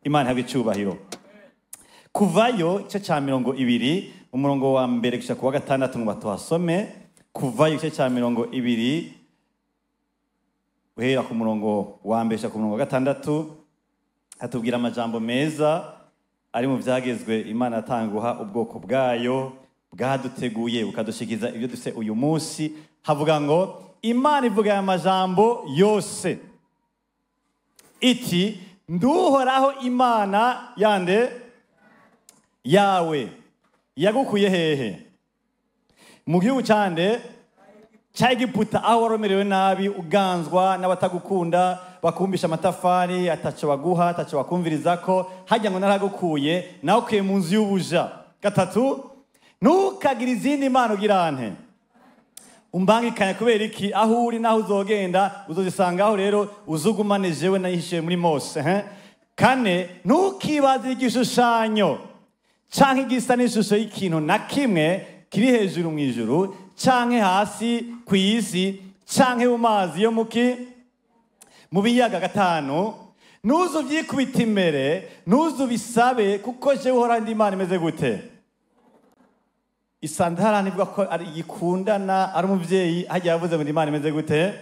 Imana ihabwe icyubahiro. Kuvayo igice cya 20 umurongo wa mbere gushika ku wa gatandatu ngo tuhasome. Kuvayo igice cya 20 uhera ku murongo wa mbere gushika ku murongo wa gatandatu hatubwira amajambo meza ari mu byagezwe Imana yatanguha ubwoko bwayo bwaduteguye ukadushikiza ibyo dufite uyu munsi. Havuga ngo Imana ivuga aya majambo yose iti nduhoraho Imana yande yawe yagukuye hehe mu gihugu cyande cya Egiputa aho waromerewe nabi uganzwa n'abatagukunda bakumbisha amatafari ataco baguha ataco bakumviriza ko hajya ngo naragukuye nawe ukuye mu nzu y'ubuja. Gatatu ntukagira izindi mana ugirante umbangikanye kubera iki aho uri naho uzogenda uzozisangaho rero uzugumane jewe nahishiye muri Mose. Kane ntukibaze igishushanyo canke igisa n'ishusho y'ikintu na kimwe kiri hejuru mu ijuru canke hasi ku isi canke mu mazi yo mu biyaga. Gatanu nuzu byikubita imbere nuzu bisabe kuko je uhora ndi Imana imeze gute. Isandara nivuga ko ari yikundana ari umuvyeyi hajya yavuze ngo Imana imeze gute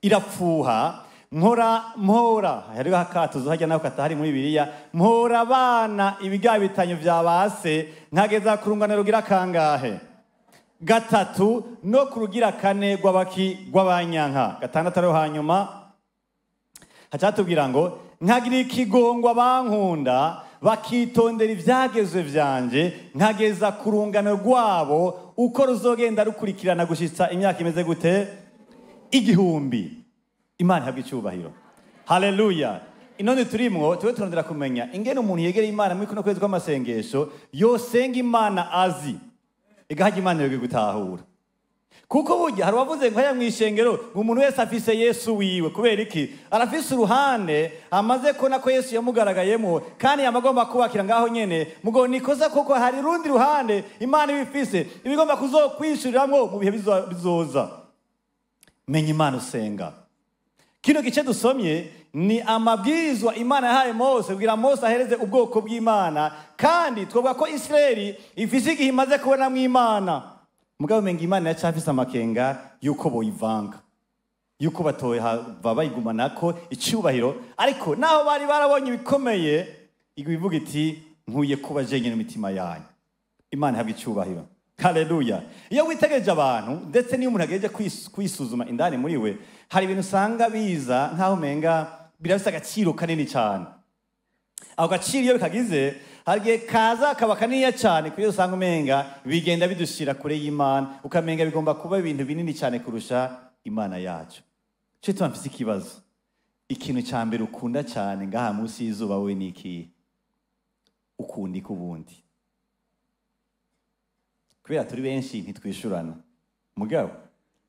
irapfuha mpora hariho akatuzo hajya naho katahari muri Bibiliya mpora abana ibigabitanyo vya base nkageza kurungana rugira kangahe. Gatatu no kurugira kane rw'abanyanka. Gatandatu rero hanyuma hacatubwira ngo nkagira ikigongwa bankunda bakitondera ivyagezwe vyanje nkageza kurungano rwabo uko ruzogenda rukurikirana gushitsa imyaka imeze gute 1000. Imana ihabwe icyubahiro. Haleluya. Inone turimwo tuwe turondera kumenya ingene umuntu yegereye Imana muri kuno kwezi kw'amasengesho yosenga Imana azi igahaga Imana yo gutahura. Kuko burya hari wavuze ngo haya mwishengero umuntu wese afise Yesu wiwe kubera iki arafise uruhande amaze kona ko Yesu yamugaragayemo kandi yamagomba kubakira ngaho nyene mugo nikoza koko hari rundi ruhande Imana ibifise ibigomba kuzokwishuriramwo mu bihe bizoza. Menya Imana usenga. Kino gice dusomye ni amabwirizwa Imana yahaye Mose kugira Mose ahereze ubwoko bw'Imana kandi twovuga ko Israeli ifise igihe imaze kubona mu Imana mugabo menga Imana yacafise amakenga yuko boyivanga yuko batoye bayigumanako icyubahiro ariko naho bari barabonye ibikomeye ivuga iti nkuye kuba jenyine imitima yanyu. Imana ihabwe icyubahiro. Haleluya. Iyo witegereje abantu ndetse niyo umuntu agejeje kwisuzuma indani muri we hari ibintu usanga biza nkaho menga birafise agaciro kanini cyane. Aho gaciro iyo bikagize hargiye kaza akaba kanini cyane kuyo usanga umenga bigenda bidushira kure y'Imana ukamenga bigomba kuba ibintu binini cyane kurusha Imana yacu. Cyo tumfise ikibazo. Ikintu cya mbere ukunda cyane ngaha munsi y'izuba we niki ukundi kubundi. Kubera turi benshi ntitwishurana mugabo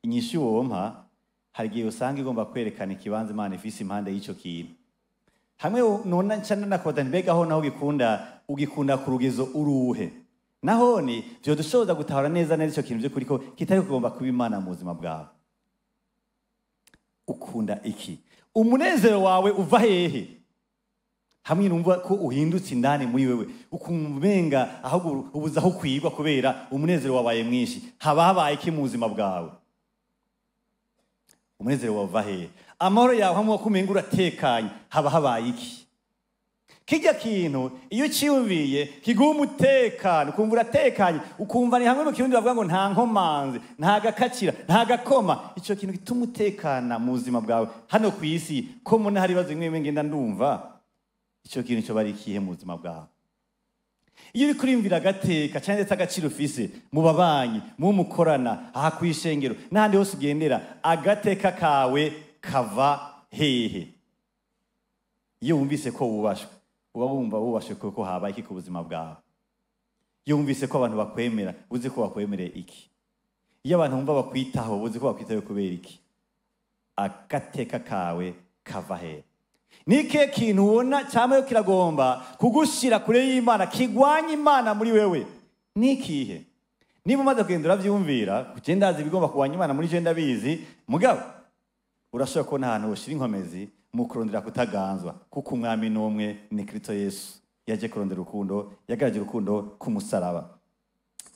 inyishu wompa hargiye usanga igomba kwerekana ikibanza Imana ifise impande y'ico kintu. Hamwe nona ncana nakoda nbegaho naho ugikunda ku rugezo uruhe nahone byo dushoboza gutahura neza ico kintu byo kuriko kitari kugomba kuba Imana mu buzima bwawe. Ukunda iki? Umunezero wawe uva hehe? Hamwe numva ko uhindutse indani muri wewe ukumvenga aho ubuzaho kwigwa kubera umunezero wabaye mwinshi haba habaye iki mu buzima bwawe. Umunezero wava hehe? Amahoro yawe hamwe kumenga uratekanye haba habaye iki? Kijya kintu iyo cyumviye kiguha umutekano ukumva uratekanye ukumva ni hamwe mu kirundi bavuga ngo nta nkomanzi nta gakakira nta gakoma. Ico kintu gituma utekana mu buzima bwawe hano ku isi ko muna hari bazo imwe ngenda ndumva ico kintu cyo bari kihe mu buzima bwawe. Iyo uri kurimvira agateka cyane ndetse agaciro ufise mu babanyi mu mukorana aha kwishengero n'ahandi hose ugendera agateka kawe kava hehe? Iyo wumvise ko wubashwe uba wumva wubashwe ko habaye iki ku buzima bwawe. Iyo wumvise ko abantu bakwemera uzi ko bakwemereye iki. Iyo abantu bumva bakwitaho uzi ko bakwitaho kubera iki. Agateka kawe kava hehe? Nike kintu ubona cyamayo kiragomba kugushira kure y'Imana kigwanya Imana muri wewe nikihe? Niba umaze kugendera byumvira kugendaza ibigomba kuwanya Imana muri je ndabizi mugabo urashobora ko nta hantu ushira inkomezi mu kurondera kutaganzwa kuko umwami n'umwe ni Kristo Yesu yaje kurondera urukundo yagaraje urukundo ku musaraba.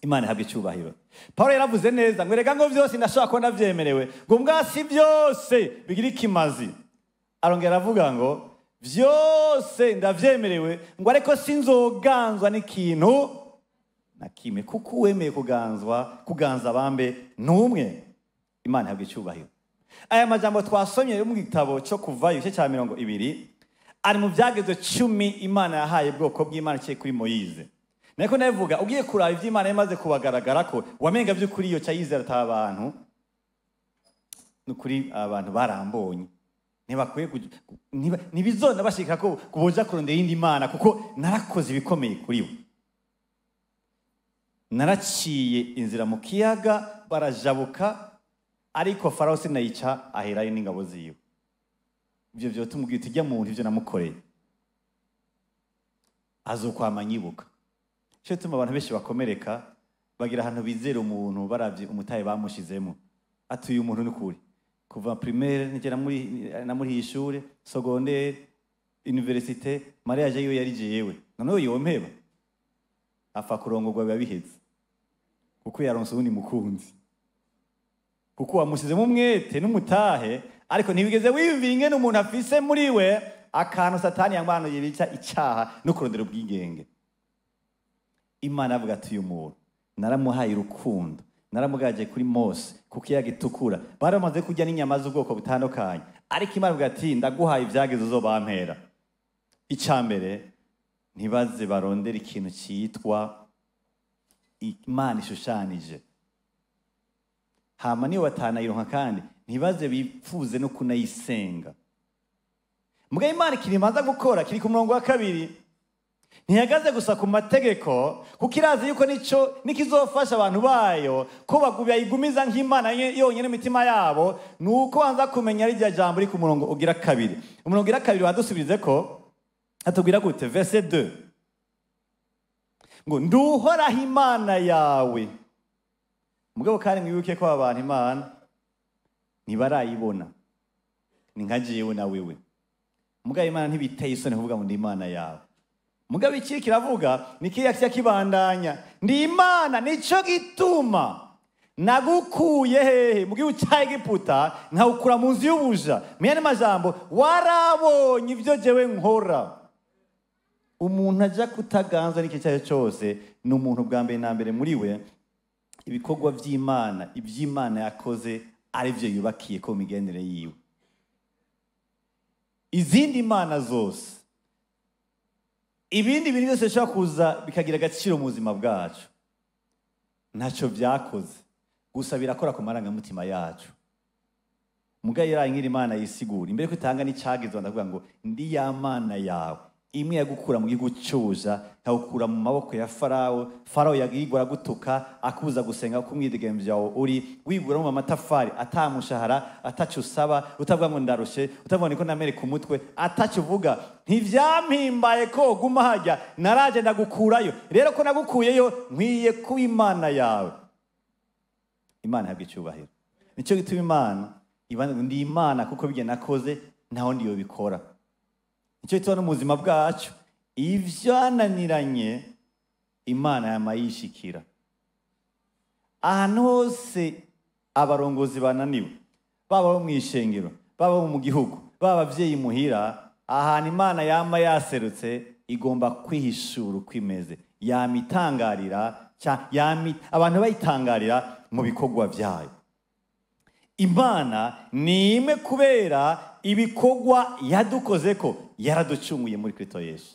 Imana ihabwe icyubahiro. Paulo yaravuze neza ngo rega ngo byose ndashaka ko ndavyemerewe ngo mbwasi byose bigira ikimazi. Arongera avuga ngo byose ndavyemerewe ngo ariko sinzoganzwa n'ikintu na kimwe kuko wemeye kuganza abambe n'umwe. Imana ihabwe icyubahiro. Aya majambo twasomye yo mu gitabo cyo Kuvayo igice cya 20 ari mu byagezwe 10 Imana yahaye ubwoko bw'Imana cye kuri Moyize. Nako navuga ugiye kuraba ivy'Imana yamaze kubagaragara ko wamenga by'ukuri iyo cyayizera atabantu n'ukuri abantu barambonye ntibakwiye ntibizona bashika ko kuboja kurondera indi Imana kuko narakoze ibikomeye kuri we. Naraciye inzira mu kiyaga barajabuka ariko Farao sinayica aherayo n'ingabo ziwe. Ibyo byo tumubwiye tujya mu ivyo namukoreye azokwama nyibuka. Cyo tuma abantu benshi bakomereka bagira ahantu bizera umuntu baravye umutaye bamushizemo atuye umuntu n'ukuri kuva primaire nigera muri ishure secondaire université mariage yiwe yari jewe none yompeba afa kurongorwa biba biheze kuko yaronse ubundi mukunzi kuko wamushizemo umwete n'umutahe ariko ntibigeze wiyumvira ingene umuntu afise muri we akantu satani yangwano yibica icyaha no kurondera ubwigenge. Imana avuga ati uyu muntu naramuhaye urukundo naramugaje kuri Mose kuko yagitukura baramaze kujya n'inyama z'ubwoko butandukanye ariko Imana avuga ati ndaguhaye ivyageze uzobampera. Icambere ntibaze barondera ikintu cyitwa Imana ishushanije hama niyo batanayironka kandi ntibaze bipfuze no kunayisenga. Mbwa Imana kirimaza gukora kiri ku murongo wa 2 ntiyagaze gusa ku mategeko kuko irazi yuko nikizofasha abantu bayo ko bayigumiza nk'Imana yonyene imitima yabo nuko wanza kumenya ari jambo ri ku murongo ugira 2. Umurongo ugira 2 wadusubirize ko atubwira gute verset 2 ngo nduhoraho Imana yawe. Mugabo kandi mwibuke ko abantu Imana ntibarayibona ni nka jewe na wewe. Mugabo Imana ntibiteye isoni kuvuga ngo ndi Imana yawe. Mugabo iki kiravuga nikiya kibandanya ndi Imana nico gituma nagukuye hehe mu gihugu cya Egiputa nkawukura mu nzu y'ubuja. Muyane majambo warabonye ivyo jewe nkora. Umuntu aja kutaganza n'iki cyayo cyose n'umuntu bwa mbere na mbere muri we ibikorwa by'Imana iby'Imana yakoze ari byo yubakiye ko migendere yiwe. Izindi Imana zose ibindi bintu byose bishobora kuza bikagira agaciro mu buzima bwacu ntacyo byakoze gusa birakora ku marangamutima yacu. Mugaye yarankira Imana yisigura imbere ko itanga n'icagizwe ndavuga ngo ndi ya Mana yawe imwe yagukura mu gihugu cy'ubuja nkawukura mu maboko ya Farao yagigora gutuka akuza gusenga ko umwidegemvye wawe uri wigura mu amatafari atamushahara atacu usaba utavuga ngo ndarushe utavuga niko namere ku mutwe atacu uvuga ntivyampimbaye ko guma hajya naraje ndagukurayo rero ko nagukuyeyo nkwiye ku Imana yawe. Imana ihabwe icyubahiro. Nico gituma Imana ndi Imana kuko bige nakoze ntaho ndiyo bikora. Icyo tubona mu buzima bwacu ivyananiranye Imana yamayishikira. Ahantu hose abarongozi bananiwe baba bo mwishengero baba mu gihugu baba abavyeyi muhira ahantu Imana yama yaserutse igomba kwihishura kwimeze yamitangarira abantu bayitangarira mu bikorwa byayo. Imana ni imwe kubera ibikorwa yadukoze ko yaraducunguye muri Kristo Yesu.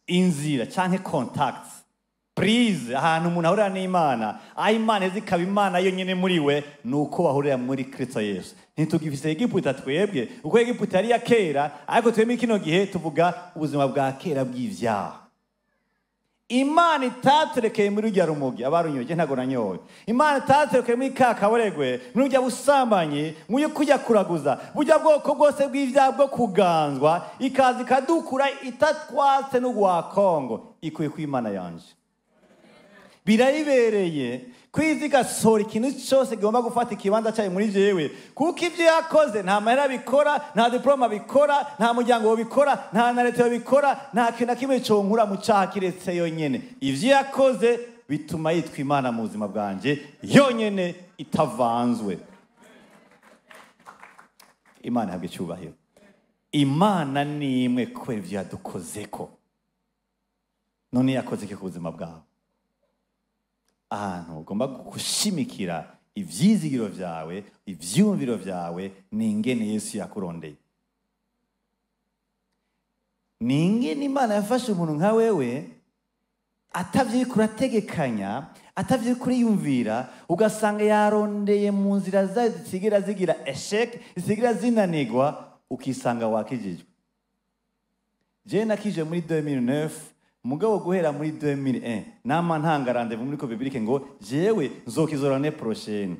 Inzira canke contacts prise ahantu umuntu ahurira n'Imana aho Imana zikaba Imana yonyene muri we nuko bahurira muri Kristo Yesu. Ntitugifise Egiputa twebwe uko Egiputa yari ya kera ariko twemwe kino gihe tuvuga ubuzima bwa kera bw'ivyaha. Imana itaterekeye muri rya rumogi abarunyoge ntago nanyoye. Imana itaterekeye muri kakaboregwe muri rya busambanyi muyo kujya kuraguza burya bwoko bwose bw'ivyaha bwo kuganzwa ikazi kadukura itatwatse no gwa Kongo ikuye ku Imana yanje. Birayibereye kwiza igasohora ikintu cyose gihomba gufata ikibanza cyayo muri jewe, kuko ibyo yakoze nta mahera bikora, nta diploma bikora, nta muryango bikora, nta na leta bikora, nta kintu na kimwe conkura mu cyaha kiretse yonyene. Ivyo yakoze bituma yitwa Imana mu buzima bwanje yonyene itavanzwe. Imana habwe cyubahiro. Imana ni imwe kubera ivyo yadukozeko. None yakoze iki ku buzima bwawe? Ahantu ugomba gushimikira ivyizigiro vyawe, ivyumviro vyawe, ni ingene Yesu yakurondeye. Ni ingene Imana yafashe umuntu nka wewe atavyiko urategekanya, atavyiko uriyumvira, ugasanga yarondeye mu nzira zayo zisigira zigira eshek, zisigira zinanigwa, ukisanga wakijijwe. Je nakije muri 2009, mugabo guhera muri 2001 nama ntangarande muri ko bibilike ngo jewe nzokizora ne prochaine.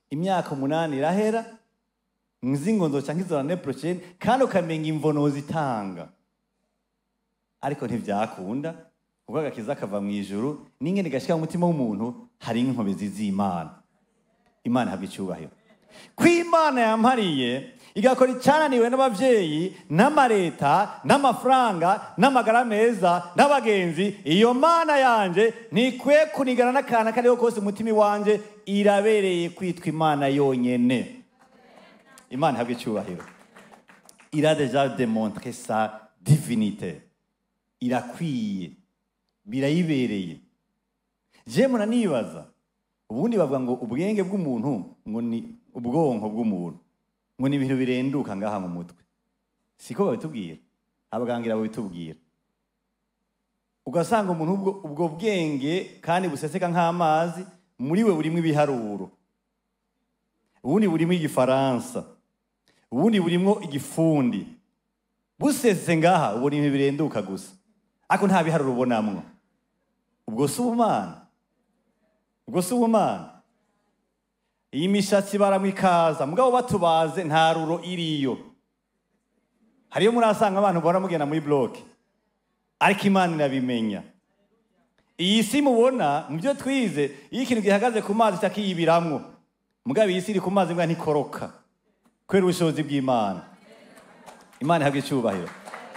Imyaka 8 irahera, nzingo nzoca nkizora ne prochaine, kandi ukamenga imvono zitanga. Ariko ntivyakunda, kuko agakiza kava mu ijuru, n'ingene gashika mu mutima w'umuntu hari inkobezi z'Imana. Imana habwe icyubahiro. Kw'Imana yampariye igakora icyananiwe n'abavyeyi, n'amareta, n'amafaranga, n'amagara meza, n'abagenzi, iyo Mana yanje ntikwiye kunigana n'akana kariho kose umutima wanje, irabereye kwitwa Imana yonyene. Imana habwe icyubahiro. Il a déjà démontré sa divinité. Irakwiye, birayibereye. Je muna nibaza, ubundi bavuga ngo ubwenge bw'umuntu ngo ni ubwonko bw'umuntu, ngo ni ibintu birenduka ngaha mu mutwe. Siko babitubwira, abagangira babitubwira. Ugasanga umuntu ubwo bwenge kandi buseseka nk'amazi, muri we burimo ibiharuro, ubundi burimo igifaransa, ubundi burimo igifundi. Busese ngaha ubona ibintu birenduka gusa, ariko nta biharuro ubonamwo. Ubwo si ubumana, ubwo si ubumana. Iyi mishatsi baramwikaza, mugabo batubaze nta ruro iriyo. Hariyo murasanga abantu bora mugenda muri bloke, ariko Imana irabimenya. Iyi si mubona mu byo twize, iyo ikintu gihagaze ku mazi cyakiyibiramwo, mugabo iyi si iri ku mazi mbwa ntikoroka kubera ubushobozi bw'Imana. Imana ihabwe icyubahiro.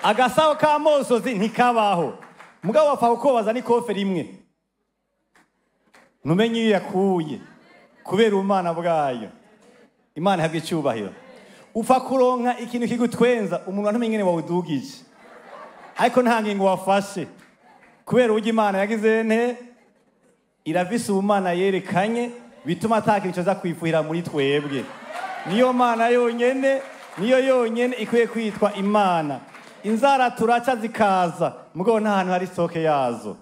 Agasaho ka Mosozi ntikabaho, mugabo bapfa kukobaza n'ikofe rimwe, numenye iyo yakuye kubera ubumana bwayo. Imana ihabwe icyubahiro. Upfa kuronka ikintu kigutwenza, umuntu ntumenye ingene wawudugije, ariko nta ngingo wafashe kubera uburyo Imana yagize nte, iravise ubumana yerekanye, bituma atakintu cyoza kwifuhira muri twebwe. Niyo Mana yonyene, niyo yonyene ikwiye kwitwa Imana. Inzara turaca zikaza, mugabo nta hantu hari soke yazo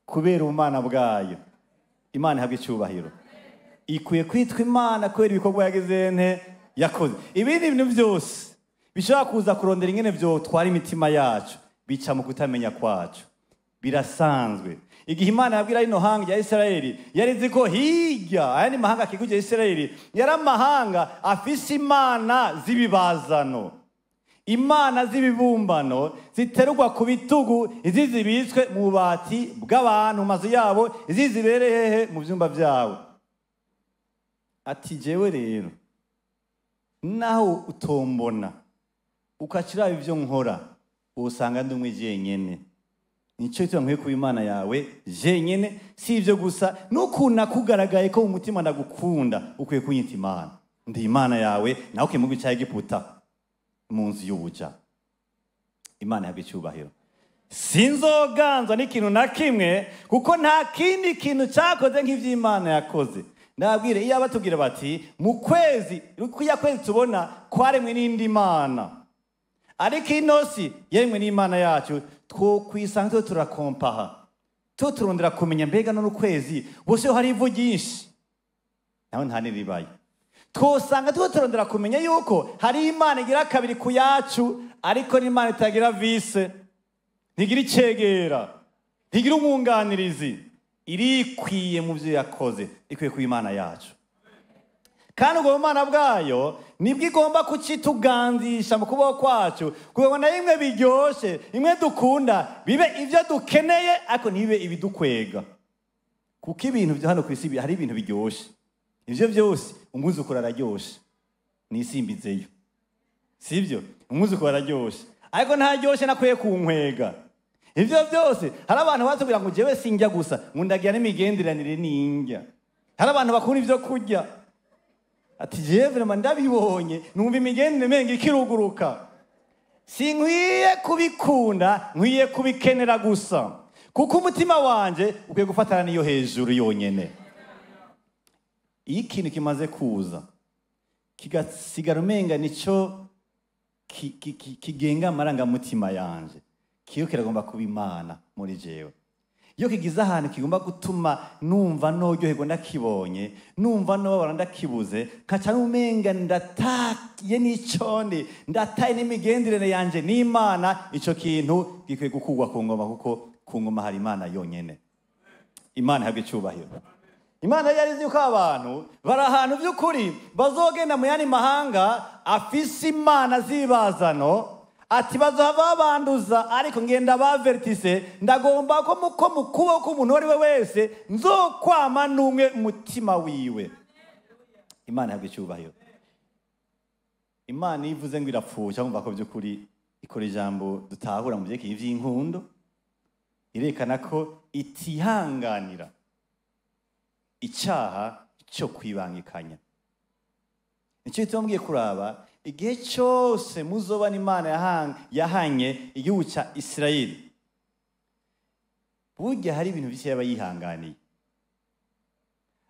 kubera ubumana bwayo. Imana ihabwe icyubahiro. Ikwiye kwitwa Imana kubera ibikorwa yagize nte, yakoze. Ibindi bintu byose bishobora kuza kurondera ingene byo twara imitima yacu, bica mu kutamenya kwacu. Birasanzwe. Igihe Imana yabwira ino hanga ya Isirayeli, yarizi ko hirya ayandi mahanga akikuje Isirayeli yari amahanga afise imana z'ibibazano, imana z'ibibumbano ziterurwa ku bitugu, izi zibitswe mu bubati bw'abantu mazu yabo, izi zibereye hehe mu byumba byabo. Ati jewe rero naho utombona ukacira ibyo nkora, usanga ndi umwe jenyene. Nico cyo nkwiye kuba Imana yawe jenyene. Si ibyo gusa, n'ukuna kugaragaye ko mu mutima ndagukunda, ukwiye kunyita Imana. Ndi Imana yawe, nawe ukiye mu gihugu cya Egiputa mu nzu y'ubuja. Imana ihabwe icyubahiro. Sinzoganzwa n'ikintu na kimwe, kuko nta kindi kintu cyakoze nk'ivy'Imana yakoze. Ndabwire iyo abatubwira bati mu kwezi, kuya kwezi tubona kwaremwe n'indi Mana, ariko inosi yeremwe n'Imana yacu, two kwisanga turakompaha, turondera kumenya mbega no kwezi bose hari ivu ryinshi, naho nta niribaye. Twosanga turondera kumenya yuko hari Imana igira kabiri ku yacu, ariko n'Imana itagira vise, ntigira icegera, ntigira umwunganirizi. Irikwiye mu byo yakoze, ikwiye ku Imana yacu. Kandi ubwo bumana bwayo nibwo igomba kucituganzisha mu kubaho kwacu, kubona imwe biryoshe, imwe dukunda, bibe ibyo dukeneye, ariko ntibe ibidukwega. kuko ibintu byo hano ku isi hari ibintu biryoshe. Ivyo byose umwuzukuru araryoshe nisimbizeyo, sibyo? Umwuzukuru araryoshe ariko ntaryoshe nakwiye kunkwega. Ivyo byose hari abantu batubwira ngo jewe sinjya gusa nkundagira n'imigenderanire n'injya. Hari abantu bakunda ivyo kurya ati jewe vraiment ndabibonye numva imigenderanire menga ikiruguruka. Sinkwiye kubikunda, nkwiye kubikenera gusa, kuko umutima wanje ukwiye gufatana niyo hejuru yonyene. Iyo ikintu kimaze kuza kigasigara umenga nico kigenga amarangamutima yanje, kiyo kiragomba kuba Imana muri jewe. Iyo kigize ahantu kigomba gutuma numva noryoherwa ndakibonye, numva nobabara ndakibuze, nkaca numenga ndataye n'iconde, ndataye n'imigenderanire yanje n'Imana, ico kintu gikwiye gukurwa ku ngoma, kuko ku ngoma hari Imana yonyene. Imana ihabwe icubahiro. Imana yarizi yuko abantu bari ahantu by'ukuri bazogenda mu yandi mahanga afise Imana zibazano, ati bazohava babanduza, ariko ngenda bavertise, ndagomba ko mu kuboko k'umuntu wari we wese nzokwama numwe umutima wiwe. Imana ihabwe icubahiro. Imana ivuze ngo irapfusha, kumva ko by'ukuri ikora ijambo dutahura mu byerekeye ivy'inkundo, irekana ko itihanganira icyaha cyo kwibangikanya. Nicyo tumbwiye kuraba igihe cyose muzobana Imana yahanye igihugu cya Isirayeli, burya hari ibintu byinshi yaba yihanganiye.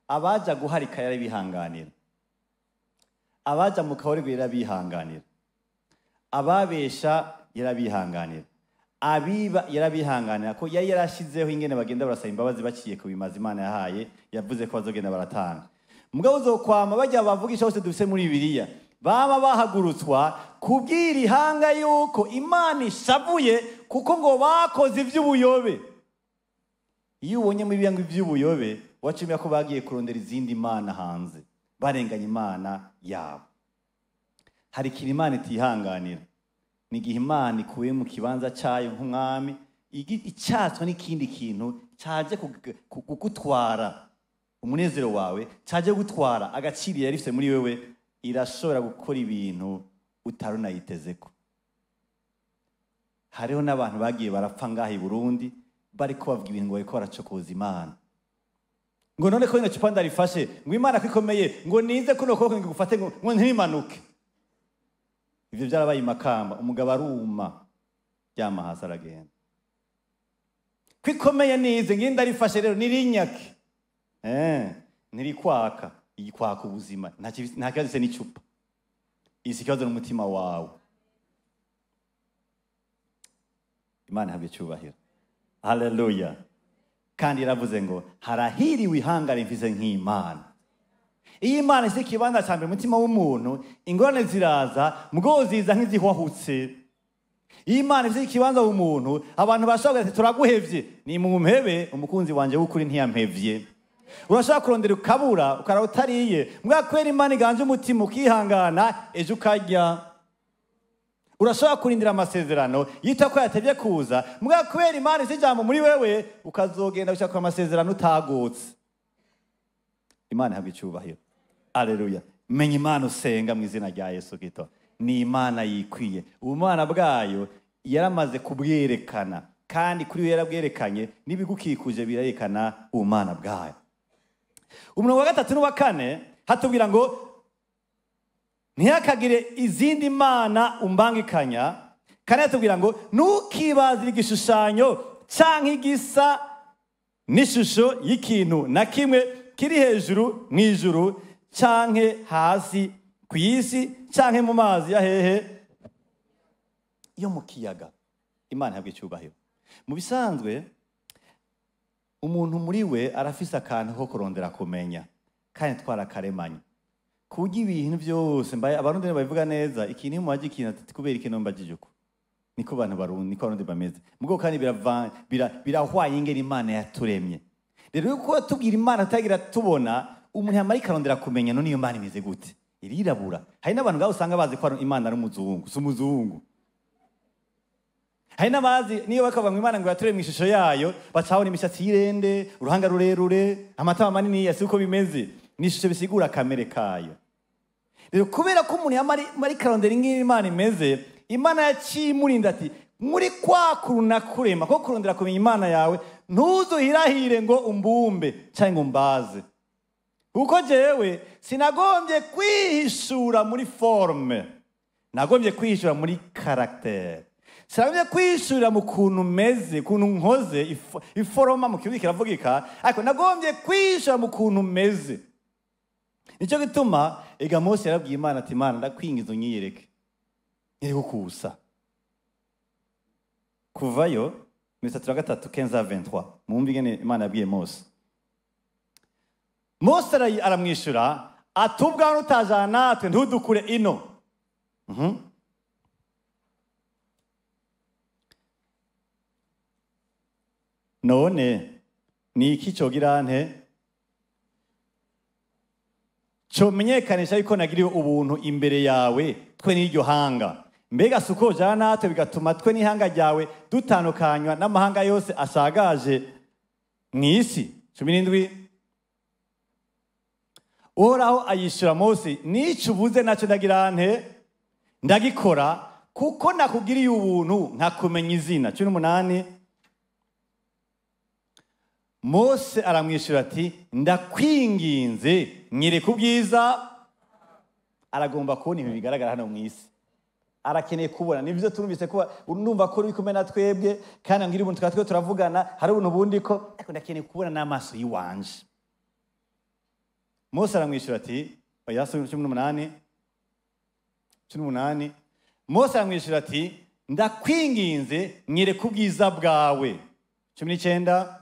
Abaja guharika yarabihanganira, abaja mu kaborego yarabihanganira, ababesha yarabihanganira, abiba yarabihanganira, ko yari yarashizeho ingene bagenda barasaba imbabazi baciye ku bimazi Imana yahaye, yavuze ko bazogenda baratanga. Mugabo uzokwama bajya bavugisha hose dufise muri Bibiliya, baba bahagurutswa kubwira ihanga yuko Imana ishavuye kuko ngo bakoze ivy'ubuyobe. Iyo ubonye muri biyango ivy'ubuyobe, wacumya ko bagiye kurondera izindi Imana hanze, barenganya Imana yabo. Hari ikintu Imana itihanganira, nigihe Imana ikuye mu kibanza cyayo nk'umwami, icyatswa n'ikindi kintu cyaje kugutwara umunezero wawe, cyaje gutwara agaciro yari ifite muri wewe, irashobora gukora ibintu utarunayitezeko. Hariho n'abantu bagiye barapfa ngaha i Burundi bariko bavuga ibintu ngo bariko baracokoza Imana, ngo none ko ino cupa ndarifashe ngo Imana kwikomeye ngo nize kuno kuboko ngufate ngo ntimanuke. Ivyo byarabaye imakamba, umugabo aruma ryama hasi aragenda. Kwikomeye nize nginda rifashe rero nirinyake, nirikwaka, iyikwaka ubuzima, nta kibazo n'icupa, isi kibazo n'umutima wawe. Imana ihabwe icubahiro. Haleluya. Kandi yaravuze ngo harahiriwe ihanga rimfise nk'Imana. Iyo Imana isi kibanza cyambere umutima w'umuntu, ingorane ziraza mugo ziza nk'izihwahutse. Iyo Imana isi kibanza w'umuntu, abantu bashobora ati turaguhevye, ni mu mpebe umukunzi wanje w'ukuri ntiyampevye. Urashaka kurondera ukabura ukara utariye, mbwa kwera Imana iganje umutima ukihangana, ejo ukarya. Urashaka kurindira amasezerano yita ko yatevye kuza, mbwa kwera Imana isi jambo muri wewe, ukazogenda gushaka amasezerano utagutse. Imana ihabwe icubahiro. Haleluya. Menya Imana usenga mu izina rya Yesu Kristo, ni Imana yikwiye. Ubumana bwayo yaramaze kubwerekana, kandi kuri we yarabwerekanye, n'ibigukikuje birerekana ubumana bwayo. Umurongo wa 3 n'uwa 4 hatubwira ngo ntihakagire izindi mana umbangikanya, kandi hatubwira ngo ntukibazire igishushanyo canke igisa n'ishusho y'ikintu na kimwe kiri hejuru mw'ijuru canke hasi ku isi canke mu mazi ya hehe yo mu kiyaga. Imana ihabwe icubahiro. Mu bisanzwe umuntu muri we arafise akantu ko kurondera kumenya, kandi twarakaremanye kuburyo ibintu byose mbaye abarundi babivuga neza, ikintu mubaje ikintu ati kubera ikintu mbajije uko niko abantu barundi niko abarundi bameze, mugo kandi birahwaye ingene Imana yaturemye. Rero yuko tubwira Imana tutagira tubona, umuntu yamara ikarondera kumenya none iyo Imana imeze gute, irirabura. Hari n'abantu ngaho usanga bazi ko Imana ari umuzungu, si umuzungu. hari n'abazi niyo bakavuga ngo Imana ngo yaturemye mu ishusho yayo bacabona imishatsi y'irende, uruhanga rurerure, amatama manini, si uko bimeze. Ni ishusho bisigura kamere kayo. Rero kubera ko umuntu yamari karondera ingene Imana imeze, Imana yacimurinda ati muri kwa kuruna kurema ko kurondera kumenya Imana yawe, ntuzuhirahire ngo umbumbe cyangwa ngo mbaze. Kuko jewe sinagombye kwihishura muri forme, nagombye kwihishura muri caractère. Sinagombye kwihishura mu kuntu meze, kuntu nkoze, iforoma mu kirundi kiravugika, ariko nagombye kwihishura mu kuntu meze. Nico gituma ega Mose yarabwiye Imana ati Imana ndakwingiza unyiyereke. Yego kusa. Kuvayo 33:15-23 mumbi ngene Imana yabwiye Mose. Mose aramwishura atubwa nutajana natwe ntudukure ino. None ni iki cogira nte comenyekanisha yuko nagiriwe ubuntu imbere yawe twe n'iryo hanga. Mbega suko jana natwe bigatuma twe n'ihanga ryawe dutandukanywa n'amahanga yose asagaje mw'isi. 17. Uhoraho ayishura Mose, nico uvuze naco ndagira nte ndagikora kuko nakugiriye ubuntu nkakumenya izina. 18. Mose aramwishura ati ndakwinginze nyereka ubwiza. Aragomba kubona ibintu bigaragara hano mw'isi, arakeneye kubona. Nivyo turumvise ko urumva ko uri kumwe na twebwe kandi ngira ubuntu twatwe turavugana, hari ubuntu bundi ko ariko ndakeneye kubona n'amaso yiwanje. Mose aramwishura ati oya 18. Mose aramwishura ati ndakwinginze nyereka ubwiza bwawe. 19.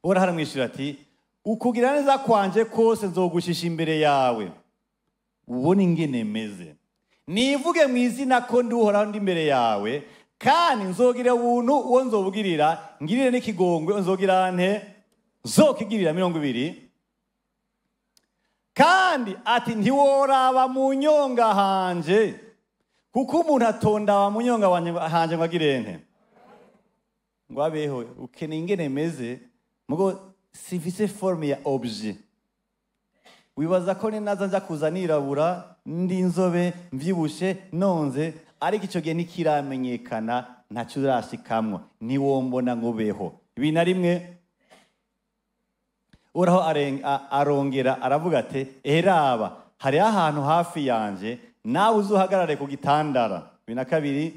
Ora haramwishura ati ukugira neza kwanje kose nzogushisha imbere yawe ubone ingene meze, nivuge mu izina ko nduhoraho ndi imbere yawe, kandi nzogira ubuntu uwo nzobugirira, ngirire n'ikigongwe nzogira nte zokigirira. 20. Kandi ati ntiworaba mu nyonga hanje, kuko umuntu atonda mu nyonga hanje ngo agire nte ngo abeho. Ukeneye ingene meze mugo sifise forme ya objet. Wibaza ko ni naza nja kuzanirabura ndi inzobe mvyibushe nonze, ariko ico gihe nikiramenyekana ntaco urashikamwo, niwombona ngo beho. 21. Uraho arongera aravuga ati eraba hari ahantu hafi yanje nawe uzuhagarare ku gitandara. 22.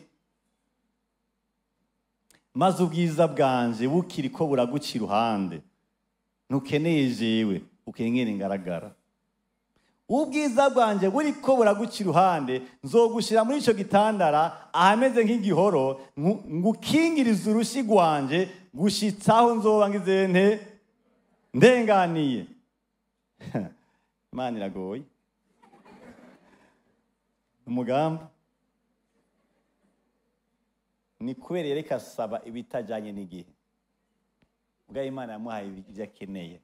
Maze ubwiza bwanje bukiri ko buraguca iruhande, ntukeneye jewe, ukeneye ngaragara. Ubwiza bwanje buri ko buraguca iruhande, nzogushira muri ico gitandara ahameze nk'igihoro, ngukingiriza urushi rwanje gushitsaho nzoba ngize nte ndenganiye. Imana iragoye umugamba. Ni kubera yereka asaba ibitajanye n'igihe, ubwo Imana yamuhaye ibyo akeneye.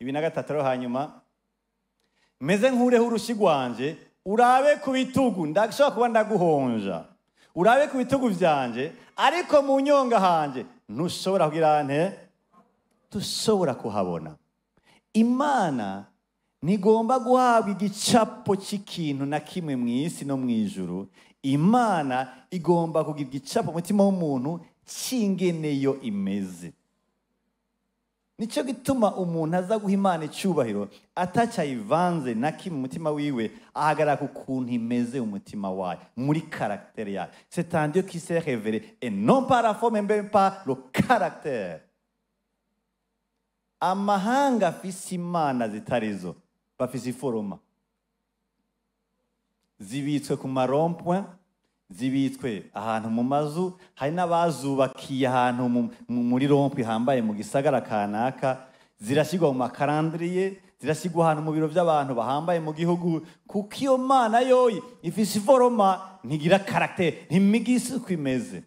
23. Hanyuma meze nkureho urushi rwanje, urabe ku bitugu, ndashobora kuba ndaguhonja, urabe ku bitugu vyanje, ariko mu nyonga hanje ntushobora kugira nte tushobora kuhabona. Imana nigomba guhabwa igicapo c'ikintu na kimwe mw'isi no mw'ijuru. Imana igomba kugira igicapo mutima w'umuntu cingeneyo imeze. Nico gituma umuntu aza guha Imana icubahiro atacayivanze na kimwe mutima wiwe, ahagarara ku kuntu imeze umutima wayo, muri caractère yayo. C'est un Dieu qui s'est révélé et non par la forme mais par le caractère. Amahanga afise imana zitarizo bafise iforoma, zibitswe ku marompoint, zibitswe ahantu mu mazu, hari n'abazubakiye ahantu muri rompi hambaye mu gisagara kanaka, zirashyirwa mu makarandiriye, zirashyirwa ahantu mu biro by'abantu bahambaye mu gihugu, kuko iyo mana yoyi ifise iforoma, ntigira caractère, ntimigise uko imeze.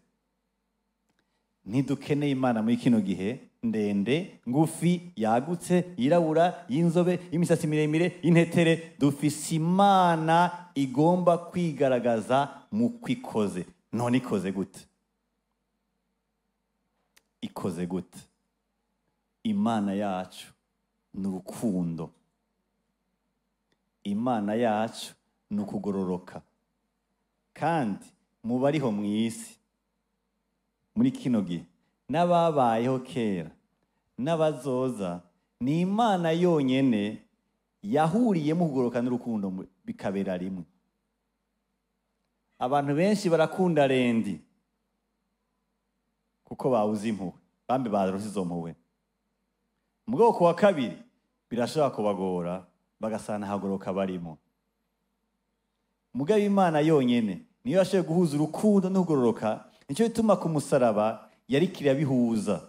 Ntidukeneye imana muri kino gihe ndende, ngufi, yagutse, yirabura, y'inzobe, y'imisatsi miremire, y'intetere. Dufise imana igomba kwigaragaza mu kwikoze. None ikoze gute? ikoze gute? Imana yacu ni urukundo. Imana yacu ni ukugororoka. Kandi mu bariho mu isi muri kino gihe n'ababayeho kera n'abazoza, ni Imana yonyene yahuriyemo kugororoka n'urukundo bikabera rimwe. Abantu benshi barakunda rendi kuko bawuzi impuhwe, bambi barose izo mpuhwe. Mu bwoko wa kabiri birashobora kubagora bagasana hagoroka barimo. Mugabo Imana yonyene niyo yashoboye guhuza urukundo n'ugororoka. Nicyo bituma ku musaraba yari kirabihuza.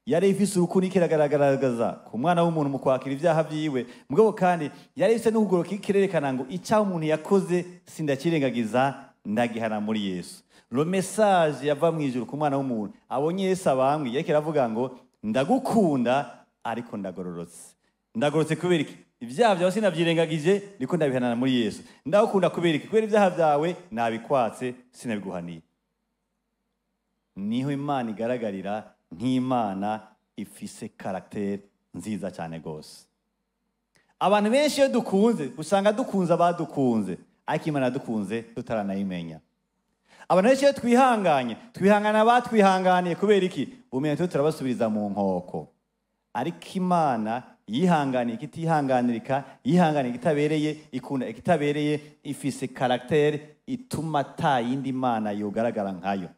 Yari ifise urukundo ikiragaragaza ku mwana w'umuntu mu kwakira ibyaha byiwe. Mugabo kandi yari ifise n'ugororoka ikirerekana ngo icyaha umuntu yakoze sindakirengagiza, ndagihana muri Yesu. Le message yava mu ijuru ku mwana w'umuntu abonye Yesu abambwe, yari kiravuga ngo ndagukunda ariko ndagororotse. Ndagororotse kubera iki? Ibyaha byawe sinabyirengagije, niko ndabihanana muri Yesu. Ndagukunda kubera iki? Kubera ibyaha byawe nabikwatse sinabiguhaniye. Niho Imana igaragarira nk'Imana ifise caractère nziza cyane gose. Abantu benshi iyo dukunze usanga dukunze abadukunze, ariko Imana dukunze tutaranayimenya. Abantu benshi iyo twihangana abatwihanganiye kubera iki? Umenye turabasubiriza mu nkoko. Ariko Imana yihanganiye ikitihanganirika, yihanganiye ikitabereye, ikunda ikitabereye, ifise caractère ituma ta yindi Mana yogaragara nkayo.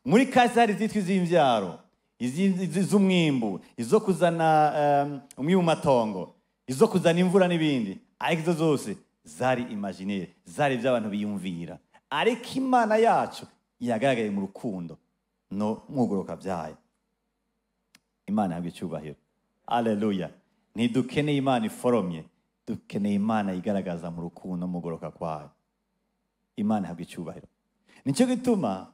Muri kasari zitwa iz'imvyaro, iz'umwimbu, izo kuzana umwimbu matongo, izo kuzana imvura n'ibindi, ariko izo zose zari imaginaire, zari by'abantu biyumvira. Ariko Imana yacu yagaragaye mu rukundo no mwugoroka byayo. Imana yabwiye icyubahiro. Haleluya. Ntidukeneye Imana iforomye, dukeneye Imana igaragaza mu rukundo mugoroka kwayo. Imana yabwiye icyubahiro. Nicyo gituma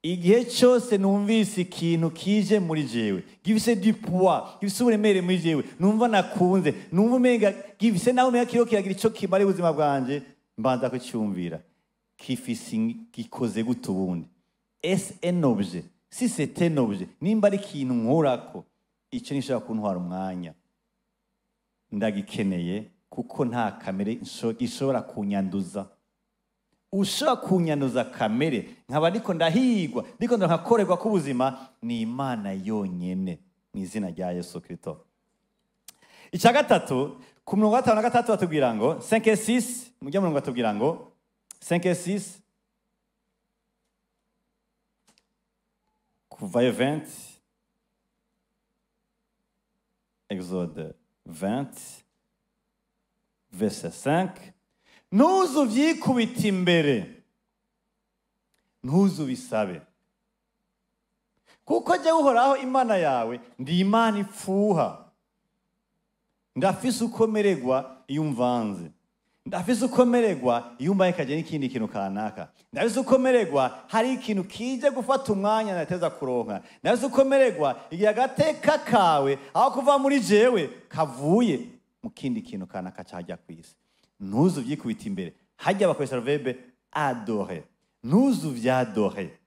igihe cyose numvise ikintu kije muri jewe, gifise du poids, gifise uburemere muri jewe, numva nakunze, numva umenga gifise naho umenga kiro kiragira ico kimara ubuzima bwanje, mbanza kucyumvira. Kifise gikoze gute ubundi? Est un objet? Si c'est un objet, nimba ari ikintu nkurako, icyo nishobora kuntwara umwanya. Ndagikeneye kuko nta kamere ishobora kunyanduza. Ushobora kunyanduza kamere, nkaba ndiko ndahigwa, ndiko ndakorerwa ku buzima, ni Imana yonyene mu izina rya Yesu Kristo. Icya gatatu, ku murongo wa 5 na 6 batubwira ngo 5 et 6, mu gihe murongo batubwira ngo 5 et 6, kuvayo 20, Exode 20, verset 5. Ntuzuvyikubita imbere, ntuzubisabe, kuko jya uhoraho Imana yawe ndi Imana ipfuha. Ndafise ukomererwa iyo umvanze, ndafise ukomererwa iyo umbaye kaje n'ikindi kintu kanaka, ndafise ukomererwa hari ikintu kije gufata umwanya nateza kuronka, ndafise ukomererwa igihe agateka kawe aho kuva muri jewe kavuye mu kindi kintu kanaka cyajya kwisi. Ntuzuvyikubita imbere. Hajya bakoresha verbe adorer. Ntuzuvyadore.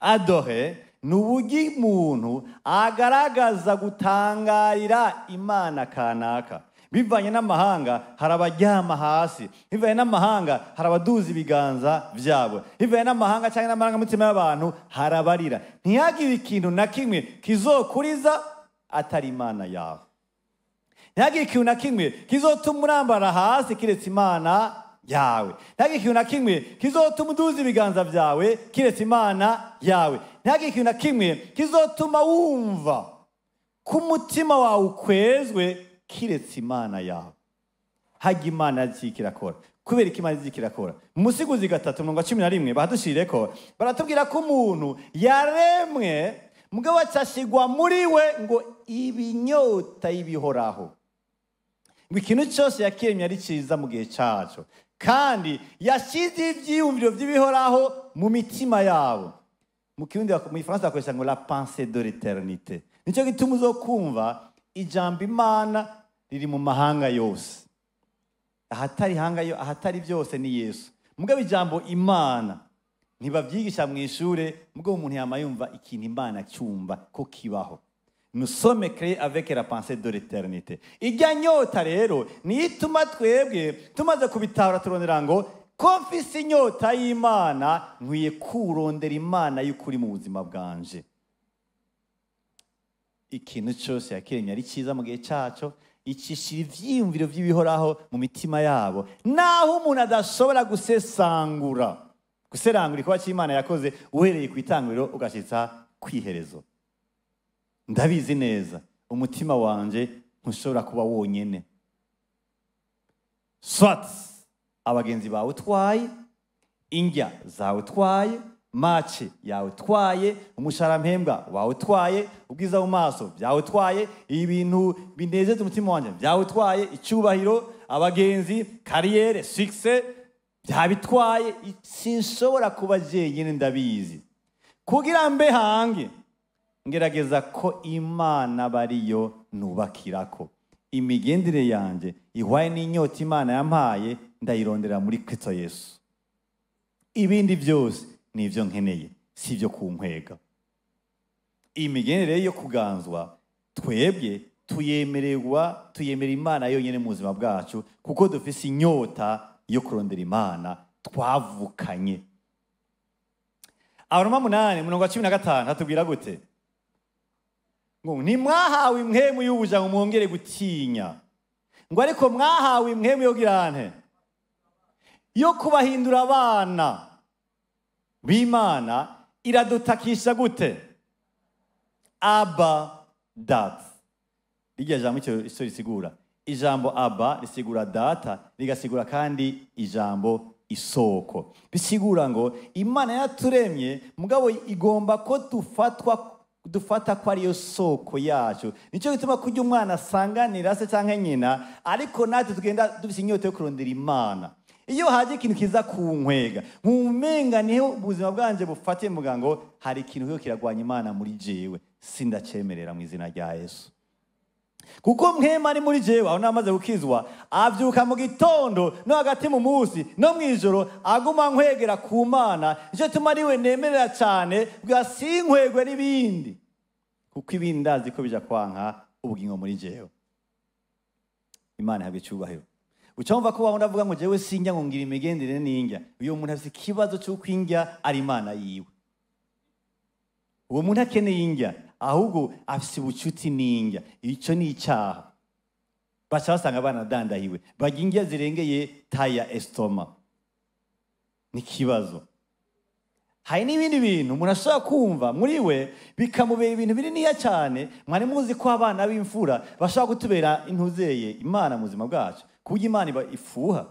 Adorer ni uburyo umuntu agaragaza gutangarira Imana kanaka. Bivanye n'amahanga hari abaryama hasi, bivanye n'amahanga hari abaduza ibiganza byabo, bivanye n'amahanga cyangwa n'amarangamutima y'abantu hari abarira. Ntihagire ikintu na kimwe kizokuriza atari Imana yawe. Ntihagire ikintu na kimwe kizotuma urambara hasi kiretse Imana yawe. Ntihagire ikintu na kimwe kizotuma uduza ibiganza byawe kiretse Imana yawe. Ntihagire ikintu na kimwe kizotuma wumva ku mutima wawe ukwezwe kiretse Imana yawe. Hajya Imana yazikirakora. Kubera ko Imana yazikirakora. Mu Musiguzi 3:11 badushireko baratubwira ko umuntu yaremwe mugabo cyashigwa muri we ngo ibinyota y'ibihoraho. Ngo ikintu cyose yakiremye ari cyiza mu gihe cyacu, kandi yashyize ibyiyumviro by'ibihoraho mu mitima yabo. Mu Kirundi mu Ifaransa bakoresha ngo la pensée de l'éternité. Nicyo gituma uzokumva ijambo Imana riri mu mahanga yose. Ahatari byose ni Yesu. Mugabo ijambo Imana ntibabyigisha mu ishure, mubwo umuntu yama yumva ikintu Imana cyumva ko kibaho. Nous sommes créés avec la pensée de l'éternité. Ijya nyota rero niyo ituma twebwe tumaze kubitahura turondera ngo ko mfise inyota y'Imana, nkwiye kurondera Imana y'ukuri mu buzima bwanje. Ikintu cyose yakiremye ari cyiza mu gihe cyaco, icishira ivyiyumviro vy'ibihoraho mu mitima yabo, naho umuntu adashobora guserangura ikuba cy'Imana yakoze uhereye ku itanguriro ugashitsa kwiherezo. Ndabizi neza umutima wanje ntushobora kuba wonyene. Swat abagenzi bawe utwaye, indya zawe utwaye, mace yawe utwaye, umushahara mpembwa wawe utwaye, ubwiza mu maso byawe utwaye, ibintu binezeza umutima wanje byawe utwaye, icyubahiro, abagenzi, kariyere, success byabitwaye. Sinshobora kuba jenyine, ndabizi. Kugira mbe hange ngerageza ko Imana bariyo nubakirako. Imigendere yanje ihwaye n'inyota Imana yampaye, ndayirondera muri Kristo Yesu. Ibindi byose nivyo nkeneye, sivyo kunkwega. Imigendere yo kuganzwa twebwe tuyemera Imana yonyene mu buzima bwacu, kuko dufise inyota yo kurondera Imana twavukanye. Abaroma 8:15 hatubwira gute? Ngo ntimwahawe impwemu y'ubuja ngo mwongere gutinya, ngo ariko mwahawe impwemu yo girante yo kubahindura abana b'Imana. Iradutakisha gute? Abba, data. Irya jambo icyo risigura. Ijambo Abba risigura data, rigasigura kandi ijambo isoko. Bisigura ngo Imana yaturemye, mugabo igomba ko dufata ko ariyo soko yacu. Nicyo gituma kujya umwana asanganira se canke nyina, ariko natwe tugenda dufise inyota yo kurondera Imana. Iyo haje ikintu kiza kunkwega, nkumenga niho ubuzima bwanje bufatiye muga ngo hari ikintu cyo kiragwanya Imana muri jewe, sindacemerera mu izina rya Yesu. Kuko mpema ari muri jewe, aho namaze gukizwa, avyuka mu gitondo no hagati mu munsi no mwijoro, aguma nkwegera ku Mana. Nicyo tuma ariwe nemerera cyane, bwa sinkwegwe n'ibindi, kuko ibindi ndazi ko bija kwanka ubugingo muri jewe. Imana habe cyubahiro. Ucumva ko wabona avuga ngo jewe sinjya ngo ngira imigendere n'injya, uyo muntu afite ikibazo cyo kwinjya ari Imana yiwe. Uwo muntu akeneye injya, ahubwo afise ubucuti n'injya. Icyo ni icyaha. Baca basanga abana dandahiwe, barya injya zirengeye taya estoma. Ni kibazo. Hari n'ibindi bintu umuntu ashobora kumva muri we bikamubera ibintu bininiya cyane. Mwari muzi ko abana b'imfura bashobora kutubera intuzeye Imana mu buzima bwacu, kuburyo Imana ifuha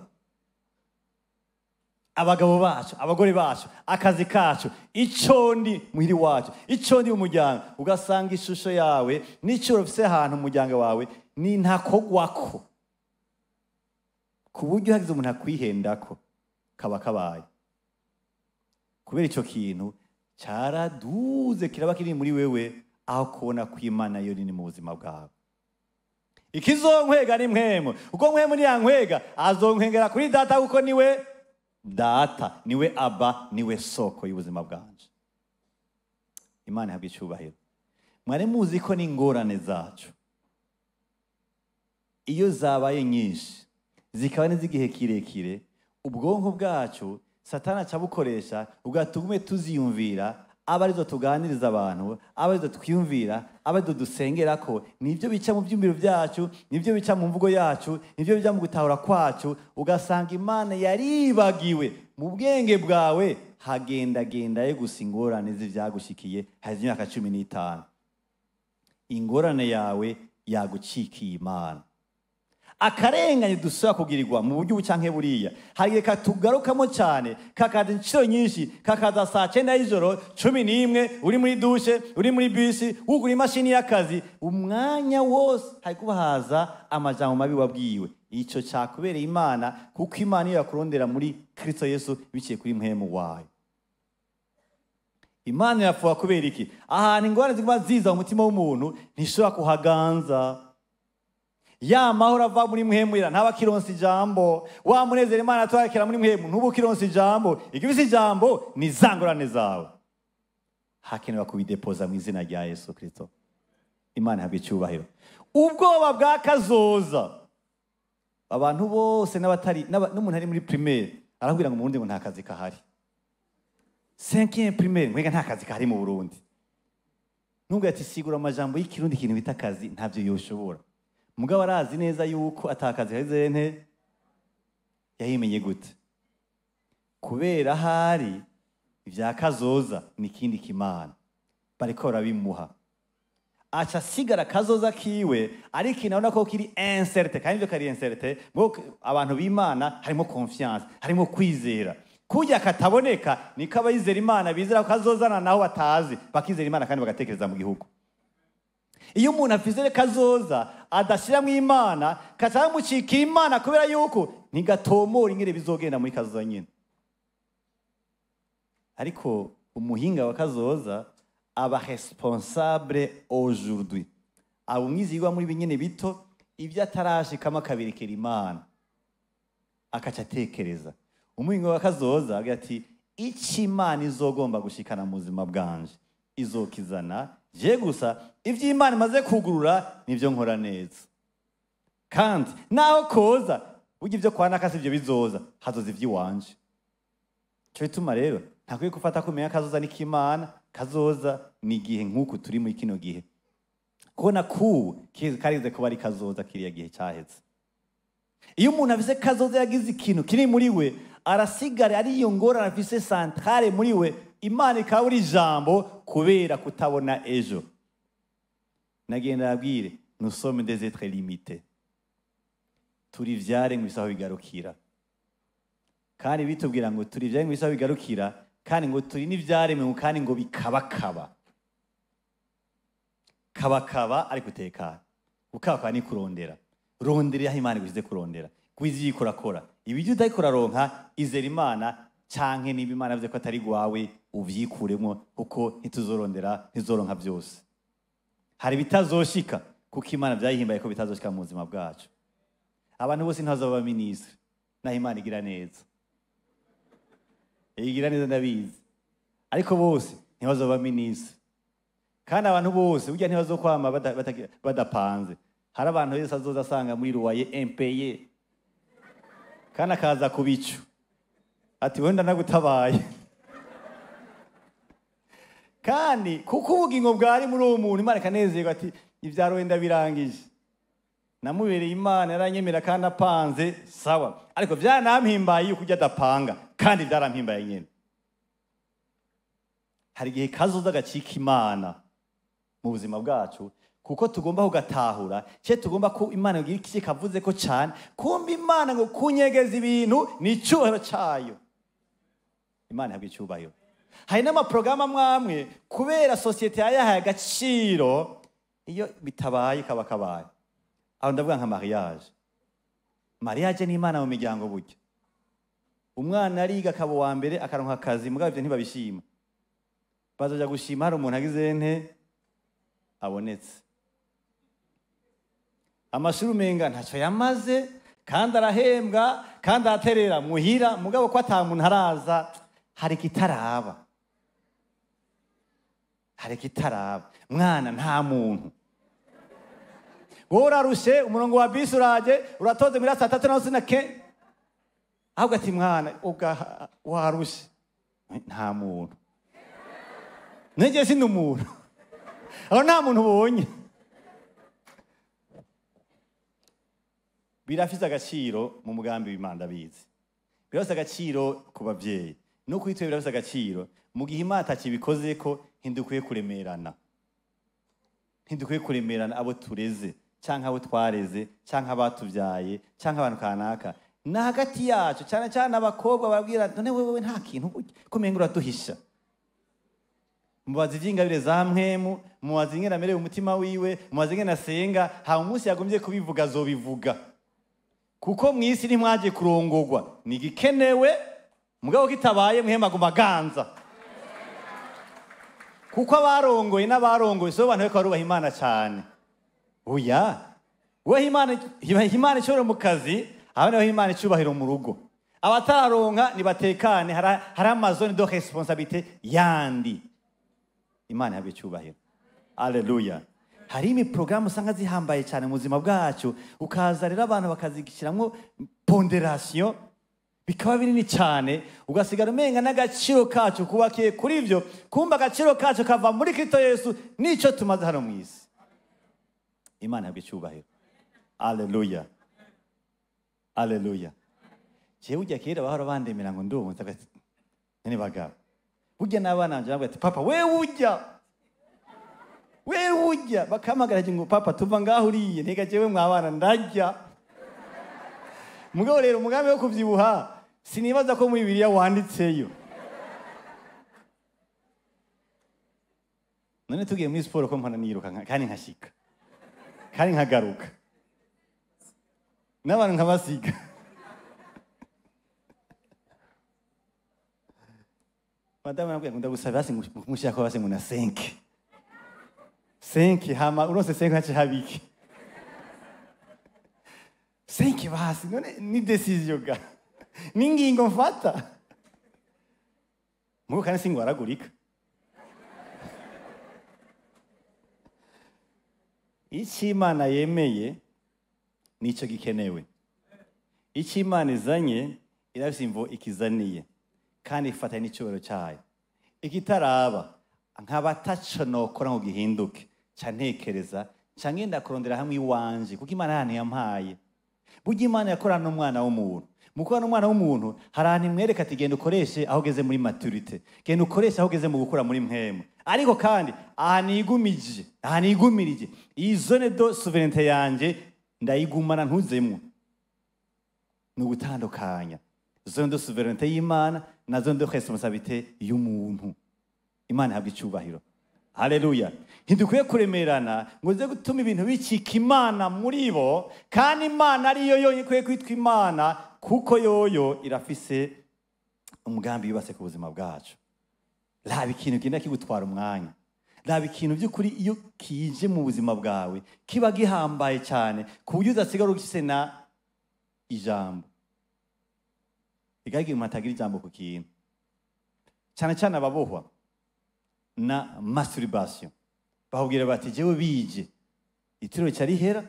abagabo bacu, abagore bacu, akazi kacu, icondi muhiri wacu, icondi mu muryango. Ugasanga ishusho yawe n'icyo ufise ahantu mu muryango wawe ni ntakogwako, ku buryo hagize umuntu akwihendako kaba kabaye. Kubera icyo kintu cyaraduze kiraba kiri muri wewe, aho kubona ko Imana yo ni mu buzima bwawe. Ikizonkwega ni mpwemu, uko mpwemu niyankwega azonkwengera kuri data, kuko niwe data, niwe Abba, niwe soko y'ubuzima bwanje. Imana ihabwe icyubahiro. Mwari muzi ko n'ingorane zacu iyo zabaye nyinshi zikaba n'izigihe kirekire, ubwonko bwacu Satani acabukoresha ugatugume tuziyumvira, aba arizo tuganiriza abantu, aba arizo twiyumvira, aba arizo dusengera ko. Nibyo bica mu byumviro byacu, nibyo bica mu mvugo yacu, nibyo bijya mu gutahura kwacu. Ugasanga Imana yaribagiwe mu bwenge bwawe, hagendagendaye gusa ingorane z'ivyagushikiye hazi imyaka 15. Ingorane yawe yagucikiye Imana. Akarenganye dusaba kugirirwa mu buryo bucanke buriya, hagiye katugarukamo cyane, kakaza inciro nyinshi, kakaza saa 9 y'ijoro, 11 uri muri dushe, uri muri bisi, ugura imashini y'akazi, umwanya wose hari kubahaza amajambo mabi wabwiwe. Ico cyakubereye Imana, kuko Imana iyo yakurondera muri Kristo Yesu biciye kuri mpemu wayo. Imana yafuha kubera iki? Ahantu ingorane ziguma ziza mu mutima w'umuntu ntishobora kuhaganza. ya mahoro ava muri mpwemurira ntaba kironsa ijambo, wa munezero Imana atwakira muri mpwemu ntubu kironsa ijambo. Igifise ijambo ni zangorane zawe, hakenewe kubidepoza mu izina rya Yesu Kristo. Imana ihabwe icyubahiro. Ubwoba bwa kazoza, abantu bose n'abatari n'umuntu ari muri primaire arabwira ngo mu Burundi ngo nta kazi kahari. 5e primaire mwega nta kazi kahari mu Burundi. Nubwo ati sigura amajambo y'ikirundi ikintu bita kazi ntavyo yoshobora. Mugabo arazi neza yuko atakazi heze nte yahimenye gute? Kubera hari ivya kazoza nikindi kimana bariko barabimuha, aca sigara kazoza kiwe ariko inabona ko kiri incertain, kandi ivyo kari incertain ngo abantu b'Imana harimo confiance, harimo kwizera. Kujya kataboneka niko abayizera Imana bizera ko kazozana naho batazi bakizera Imana kandi bagatekereza mu gihugu. Iyo umuntu afizere kazoza adashira mu Imana kazamucikira Imana kubera yuko ntigatomora ingere bizogenda muri kazoza nyine. Ariko umuhinga wa kazoza aba responsable aujourd'hui, abo mwizigwa muri binyene bito ibyo atarashikamo akabirikira Imana akaca atekereza. Umuhinga wa kazoza agira ati iki Imana izogomba gushikana mu buzima bwanje izokizana, je gusa ivyo Imana imaze kugurura nivyo nkora neza. Kandi naho koza burya ivyo kwa nakasi ivyo bizoza hazoza ivy'iwanje. Cyo bituma rero ntakwiye gufata kumenya kazoza n'ikimana. Kazoza ni igihe nk'uku turi muri kino gihe, kubona ku karize kuba ari kazoza kiriya gihe cyaheze. Iyo umuntu afise kazoza yagize ikintu kiri muri we arasigara ari iyo ngorane afise centrale muri we, Imana ikabura ijambo kubera kutabona ejo. Nagenda abwire nous sommes des êtres limités, turi vyaremwe bisaho bigarukira. Kandi bitubwira ngo turi vyaremwe bisaho bigarukira, kandi ngo turi n'ivyaremwe kandi ngo bikabakaba. Kabakaba ari gutekana, ukaba ni kurondera. Rondera aho Imana igushyize kurondera, kwizikorakora. Ibyo udakora ronka izera Imana, canke niba Imana yavuze ko atari gwawe uvyikuremo, kuko ntituzorondera ntizoronka byose. Hari bitazoshika kuko Imana byayihimbaye ko bitazoshika mu buzima bwacu. Abantu bose ntazaba ministre, naho Imana igira neza. Igira neza ndabizi, ariko bose ntibazaba ministre. Kandi abantu bose burya ntibazokwama badapanze. Hari abantu Yesu azoza asanga muri ruwaye impayé, kandi akaza ku bicu ati wenda nagutabaye. Kandi kuko ubugingo bwari muri uwo muntu Imana ikanezerwa ati ivyaro wenda birangije, namubereye Imana yaranyemera kandi apanze sawa, ariko byanampimbaye yuko ujya adapanga kandi byarampimbaye nyene. Hari igihe kazoza gacika Imana mu buzima bwacu, kuko tugomba kugatahura. Cye tugomba ko Imana igira iki kavuze ko cyane, kumba Imana ngo kunyegeza ibintu ni cyuhero cyayo. Imana ihabwe icyubahiro. Hari n'amaprograma mwamwe kubera societe yayahaye agaciro, iyo bitabaye kaba kabaye. Aho ndavuga nka mariage. Mariage ni Imana mu miryango burya. Umwana ariga akaba wa mbere akaronka akazi, mugabo ivyo ntibabishima. Bazoja gushima hari umuntu agize nte abonetse. Amashuri umenga ntacyo yamaze, kandi arahembwa, kandi aterera muhira, mugabo ko atamuntu haraza, hari kitaraba. Hari kitaraba. Mwana nta muntu. Wowe urarushe, umurongo wa bisi uraje, uratoze muri 3 na usina ke. Ahubwo ati mwana ubwa warushe. Nta muntu. Nege sindi umuntu. Aho nta muntu ubonye. Birafise agaciro mu mugambi w'Imana bizi. Birafise agaciro ku bavyeyi. No kwitwe birafise agaciro mu gihe Imana atakibikoze ko hindukwiye kuremerana. Hindukwiye kuremerana abo tureze, canke abo twareze, canke abatuvyaye, canke abantu kanaka. Na hagati yacu cyane cyane abakobwa babwira none wewe nta kintu kumenga uraduhisha. Mubazi vy'ingabire za mpwemu, mubazi ingena merewe umutima wiwe, mubazi ingena senga, ha umunsi yagombye kubivuga zobivuga. Kuko mwisi ntimwaje kurongorwa, nigikenewe mugabo kitabaye muhema gumaganza. Kuko abarongoye n'abarongoye so bantu beko barubaha Imana cyane. Oya, we Imana icubahiro mu kazi, abandi baha Imana icubahiro mu rugo. Abatararonka nibatekane, hari amazone de responsabilité yandi. Imana yabe icubahiro. Haleluya. Hari imiprogramu usanga zihambaye cyane mu buzima bwacu, ukaza rero abantu bakazigishiramwo ponderation, bikaba binini cyane, ugasigara umenga n'agaciro kacu kubakiye kuri ivyo, kumba agaciro kacu kava muri Kristo Yesu, nico tumaze hano mu isi. Imana yabe icubahiro. Haleluya. Haleluya. Jewe ujya kera bahora bandemera ngo ndumva ati nene bagabo. Burya n'abana banje bavuga ati papa wewe ujya bakamagara ngo papa tuva ngaho uriye ntega jewe mwabana ndarya. Mugabo rero umugambi wo kuvyibuha sinibaza ko muri Bibiliya wanditseyo. None tugiye muri sport ko mpana niruka kandi nkashika. Kandi nkagaruka. N'abantu nkabasiga. Madame nabwiye ngo ndagusaba basi mushaka ko basi nguna 5. 5 hama urose 5 hace habiki. 5 basi none ni decision ga. Ningingo mfata. Muko kana singo aragurika. Ichi Imana yemeye nico gikenewe. Ichi Imana izanye irafise imvo ikizaniye. Kandi ifata n'icubahiro cyayo. Ikitaraba nk'abataco nokora ngo gihinduke, cantekereza ngenda kurondera hamwe iwanje kuko Imana yana yampaye. Burya Imana yakorana n'umwana w'umuntu. Mukora n'umwana w'umuntu harani mwereka ati genda ukoreshe aho geze muri maturité. Genda ukoreshe aho geze mu gukura muri mpemu. Ariko kandi ahanigumirije. Iyi zone de souveraineté yanje ndayigumana ntuzemwe. N'ugutandukanya zone de souveraineté y'Imana na zone de responsabilité y'umuntu. Imana habwa icubahiro. Haleluya. Ntidukwiye kuremerana ngo ze gutuma ibintu bicika Imana muri bo, kandi Imana ariyo yonyine ikwiye kwitwa Imana kuko yoyo irafise umugambi yubase ku buzima bwacu. Raba ikintu genda kigutwara umwanya. Raba ikintu by'ukuri iyo kije mu buzima bwawe kiba gihambaye cyane ku buryo uzasigara ugise na ijambo. Igagiye matagira ijambo ku kintu. Cyane cyane ababohwa na masturbation. Bahubwira bati jewe bije itiro cyarihera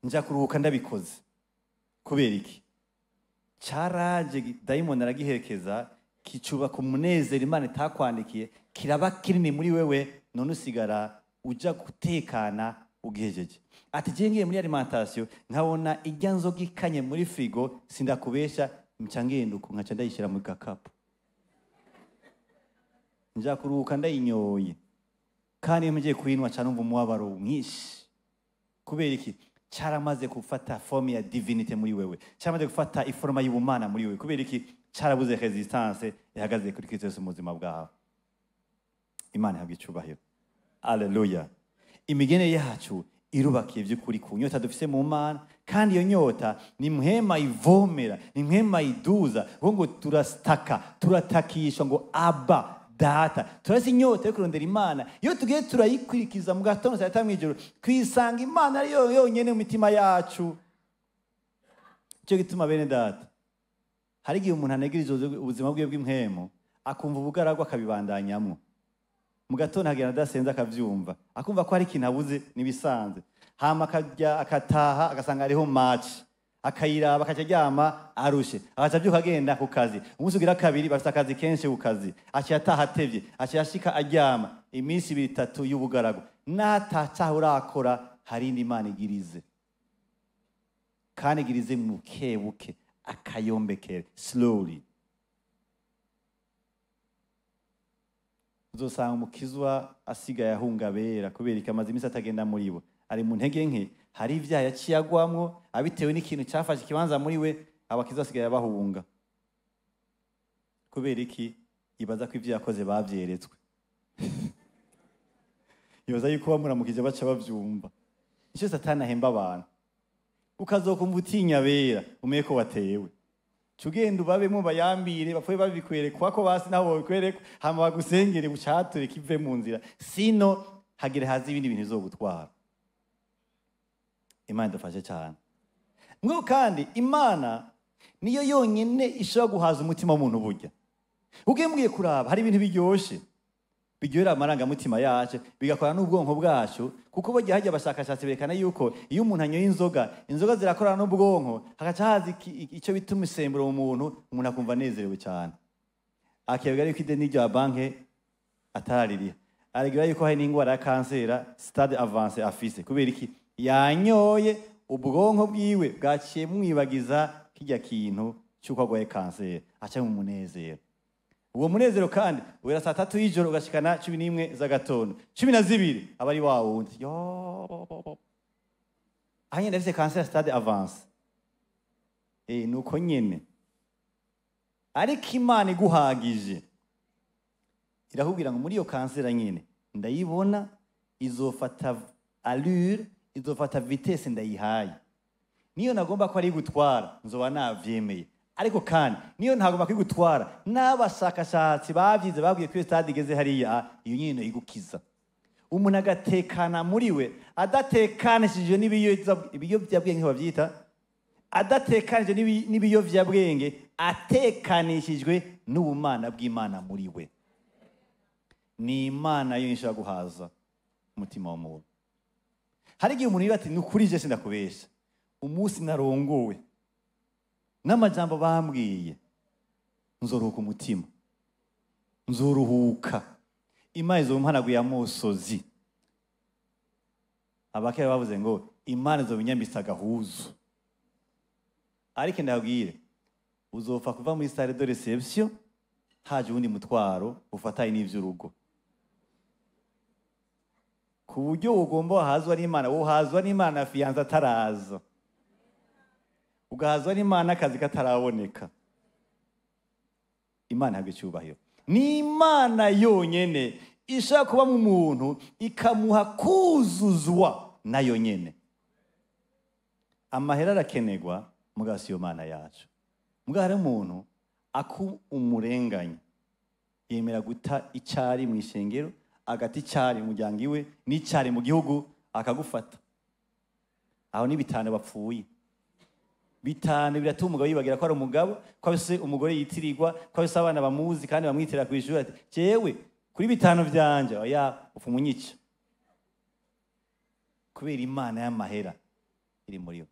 nja kuruhuka ndabikoze. Kubera iki? Caraje daimon aragiherekeza kicuba ku munezero Imana itakwandikiye kiraba kinini muri wewe, none usigara uja gutekana ugejeje. Ati je ngiye muri alimentation nkabona ijya nzoga ikanye muri frigo sindakubesha mcangenda uko nkaca ndayishira mu gakapu. Nja kuruhuka ndayinyoye. Kandi iyo mgiye kuinwa cyane umva umubabaro mwinshi. Kubera iki? Cyaramaze gufata forme ya divinité muri wewe. Cyaramaze gufata iforma y'ubumana muri wewe. Kubera iki? Cyarabuze resistance ihagaze kuri Kristo Yesu mu buzima bwawe. Imana ihabwa icubahiro. Haleluya. Imigene yacu irubakiye by'ukuri ku nyota dufise mu Mana, kandi iyo nyota ni mpema ivomera, ni mpema iduza, ngo turatakisha ngo aba data. Turasi inyota yo kurondera Imana. Iyo tugiye turayikurikiza mu gatondo saa 5 mw'ijoro, kwisanga Imana ari yo yonyene mu mitima yacu. Cyo gituma bene data, hari igihe umuntu anegirije ubuzima bwe bw'impemo, akumva ubugaragwa akabibandanyamo. Mu gatondo hagenda adasenza akavyumva, akumva ko hari ikintu abuze nibisanze. Hama akataha agasanga ariho match, akayiraba akaryama arushe, akacabyuka agenda ku kazi. Umunsi ugira kabiri bafite akazi kenshi ku kazi, aciyataha atevye, aciyashika aryama iminsi 2-3 y'ubugarago. Nataca urakora hari indi Imana igirize, kandi igirize mu buke akayombekere slowly. Uzosanga umukizwa asigaye ahungabera kubera ikamaze iminsi atagenda muri bo. Ari mu ntege nke, hari ivyaha yaciye agwamwo abitewe n'ikintu cyafashe ikibanza muri we, abakizwa asigaye abahunga. Kubera iki? Ibaza ko ivyo yakoze bavyeretswe. Ibaza yuko bamuramukije baca bavyumva. Icyo Satani ahemba abantu. Ukazokumva utinya bera, umeye ko watewe. Tugenda ubabemo bayambire bapfuye babikwerekwa ko basi nabo bikwerekwa, hama bagusengere bucature kive mu nzira, sino hagire hazi ibindi bintu bizogutwara. Imana idufashe cyane. Ngo kandi Imana niyo yonyine ishobora guhaza umutima w'umuntu burya. Ugiye mugiye kuraba hari ibintu biryoshe biryohera amarangamutima yacu bigakora n'ubwonko bwacu, kuko bagiye hajya abashakashatsi berekana yuko iyo umuntu anyoye inzoga zirakorana n'ubwonko, hagaca haza icyo bita umusemburo mu muntu, umuntu akumva anezerewe cyane. Akibwira yuko ideni rya banki ataraririha, aragira yuko hari n'indwara ya kansera stade avance afise, kubera iki? Yanyoye, ubwonko bwiwe bwaciye mwibagiza kijya kintu cy'uko agwaye kanseri, aca mu munezero. Uwo munezero kandi wera saa 3 y'ijoro ugashikana 11 z'agatondo, 12 aba ari wa wundi ahanye ndafise kanseri stade avance. Nuko nyene, ariko Imana iguhagije irakubwira ngo muri iyo kanseri nyene ndayibona, izofata allure, izofata vitesse ndayihaye. Niyo nagomba ko ari gutwara nzoba navyemeye, ariko kandi niyo ntagomba kwigutwara, n'abashakashatsi babyize babwiye ko stade igeze hariya iyo nyine igukiza. Umuntu agatekana muri we, adatekanishije n'ibiyovyabwenge bavyita, adatekanije n'ibiyovyabwenge, atekanishijwe n'ubumana bw'Imana muri we. Ni Imana yo ishobora guhaza umutima w'umuntu. Hari igihe umuntu yibati nukuri je sindakubesha, umunsi narongowe n'amajambo bambwiye, nzoruhuka umutima, nzoruhuka, Imana izompanaguye amosozi. Abakera bavuze ngo Imana izobinyambisa agahuzu. Ariko ndabwire, uzopfa kuva muri salle de reception haje uwundi mutwaro ufataye n'ivy'urugo, ku buryo ugomba wahazwa n'Imana, wohazwa n'Imana fiyanza ataraza, ugahazwa n'Imana akazi kataraboneka. Imana habwe cyubahiro. Ni Imana yonyene ishaka kuba mu muntu ikamuha kuzuzwa nayo nyene. Amahera arakenegwa, mugabo siyo Mana yacu. Mugabo hari umuntu umurenganya, yemera guta icari mu ishengero, agati icari mu muryango iwe n'icari mu gihugu akagufata. Aho ni bitanu bapfuye. Bitanu biratuma umugabo yibagira ko ari umugabo, ko abise umugore yitirirwa, ko abise abana bamuzi kandi bamwitira ku ishuri ati jewe kuri bitanu vyanje oya upfa umunyica. Kubera Imana y'amahera iri muri yo.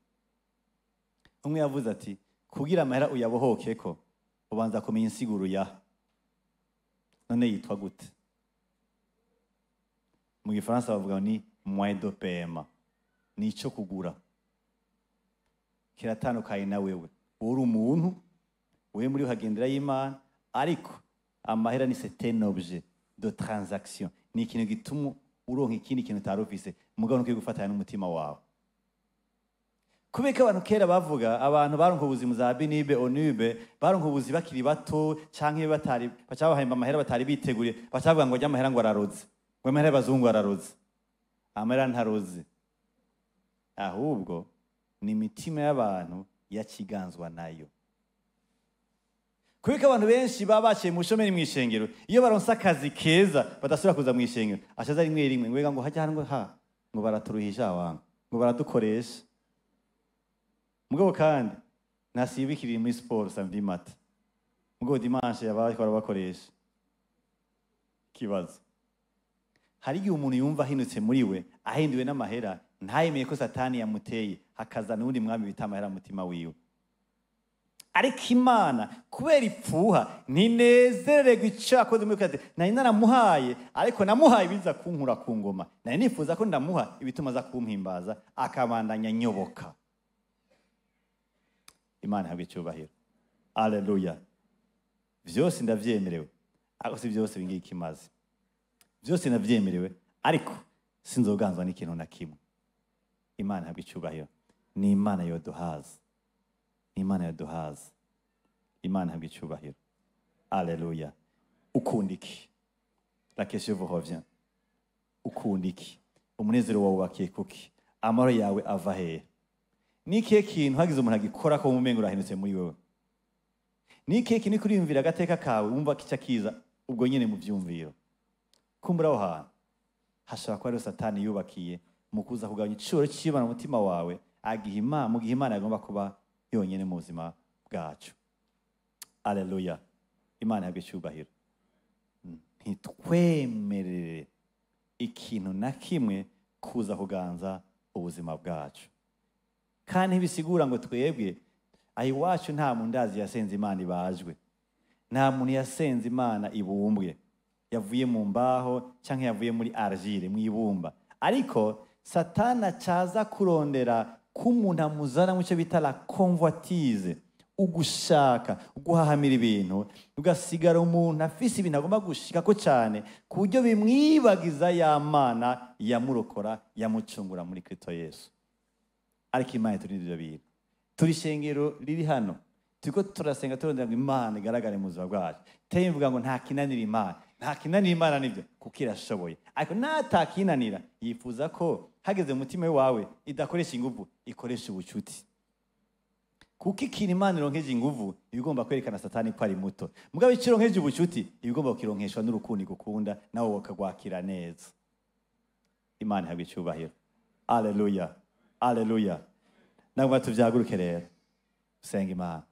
Umwe yavuze ati kugira amahera uyabohokeko ubanza kumenya insiguro ya none yitwa gute. Mu Gifaransa bavuga ni moyen de paiement, ni ico kugura. Kiratandukanye na wewe, uri umuntu wewe muri uhagendera y'Imana, ariko amahera ni c'est un objet de transaction, ni ikintu gituma uronka ikindi kintu utarufise, mugabo nuko gufatanya n'umutima wawe. Kubeka abantu kera bavuga abantu baronka ubuzima za binibe onube, baronka ubuzima bakiri bato canke batari bacabahemba amahera batari biteguriye, bacavuga ngo ajya amahera ngo araroze, ngo amahera bazungu araroze. Amahera ntaroze, ahubwo ni imitima y'abantu yakiganzwa nayo. Kubika abantu benshi babaciye mu shomeri mu ishengero, iyo baronsa akazi keza badasubira kuza mu ishengero, ashaza rimwe rimwe ngwega ngo hajya hango ngo baraturuhisha abantu, ngo baradukoresha. Mugabo kandi nasibikiriye muri sport samedi mat, mugabo dimanche yabaye barabakoresha. Kibazo, hari igihe umuntu yumva ahinutse muri we, ahinduwe n'amahera, ntayemeye ko Satani yamuteye, hakazana undi mwami bita amahera mutima wiwe. Ariko Imana kubera ipfuha ntinezererwa icyo akoze muri kati, nari naramuhaye ariko namuhaye biza kunkura ku ngoma, nari nifuza ko ndamuha ibituma za kumpimbaza akabandanya nyoboka. Imana habwe cyubahiro. Alleluia. Vyose ndavyemerewe, ariko si byose bingiye kimaze. Vyose ndavyemerewe, ariko sinzoganzwa n'ikintu na kimwe. Imana habwe cyubahiro. Ni Imana yoduhaza. Imana yaduhaza. Imana habwe cyubahiro. Alleluia. Ukundiki. La question vous revient. Ukundiki. Umunezero wawe wakiye kuki? Amaro yawe ava hehe? Ni kihe kintu hagize umuntu agikora ko mumengo urahindutse muri wewe? Ni kihe kintu kuriyumvira agateka kawe wumva kica kiza ubwo nyene mu vyumviro? Kumbura aho hantu hashobora kuba ari Satani yubakiye mu kuza kugabanya iciro cy'Imana mu mutima wawe, mu gihe Imana yagomba kuba yonyine mu buzima bwacu. Haleluya. Imana yabwe cyubahiro. Ntitwemerere ikintu na kimwe kuza kuganza ubuzima bwacu. Kandi ntibisigura ngo twebwe aho iwacu nta mundazi yasenze Imana ibajwe, nta muntu yasenze Imana ibumbwe, yavuye mu mbaho cyangwa yavuye muri argile mu ibumba. Ariko Satana caza kurondera ko umuntu amuzana mu cyo bita la convoitise, ugushaka uguhahamira ibintu, ugasigara umuntu afise ibintu agomba gushikako cyane ku buryo bimwibagiza ya Mana yamurokora yamucungura muri Kristo Yesu. Ariko Imana turinde ibyo bintu. Turi shengero riri hano, turiko turasenga turondera ngo Imana igaragare mu buzima bwacu. Teye mvuga ngo nta kinanira Imana, nta kinanira Imana nibyo kuko irashoboye. Ariko natakinanira yifuza ko hageze mu mutima wawe idakoresha ingufu, ikoresha ubucuti. Kuko ikintu Imana ironkeje ingufu ibigomba kwerekana Satani ko ari muto. Mugabo ikironkeje ubucuti ibigomba kukironkeshwa n'urukundo gukunda nawe wakagwakira neza. Imana ihabwe icyubahiro. Haleluya. Haleluya. Nagomba tuvyaguruke rero. Usenga Imana.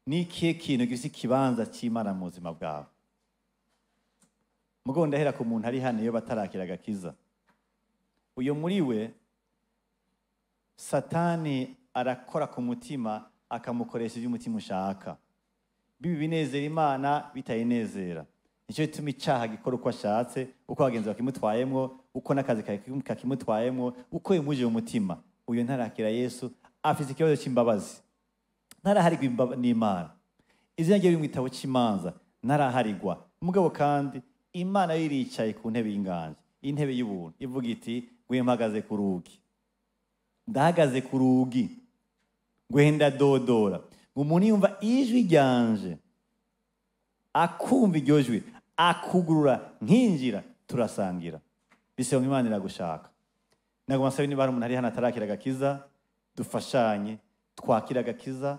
Ni ikihe kintu gifise ikibanza cy'Imana mu buzima bwawe? Mugo ndahera ku muntu ari hano iyo batarakira agakiza. Uyo muri we Satani arakora ku mutima akamukoresha ibyo umutima ushaka. Bibi binezera Imana bitayinezera. Nicyo gituma icyaha gikora uko ashatse, uko abagenzi bakimutwayemwo, uko n'akazi kakimutwayemwo, uko yimuje umutima. Uyo ntarakira Yesu afite ikibazo cy'imbabazi. Ntaraharigwa n'Imana. Izina rye biri mu gitabo cy'imanza, ntaraharigwa. Mugabo kandi Imana yiricaye ku ntebe y'inganje, intebe y'ubuntu, ivuga iti ngwe mpagaze ku rugi. Ndahagaze ku rugi. Ngwenda dodora. Umuntu yumva ijwi ryanje, akumva iryo jwi, akugurura nkinjira turasangira. Bisaba ngo Imana iragushaka. Nagomba nsaba niba hari umuntu ari hano atarakira agakiza, dufashanye twakira agakiza,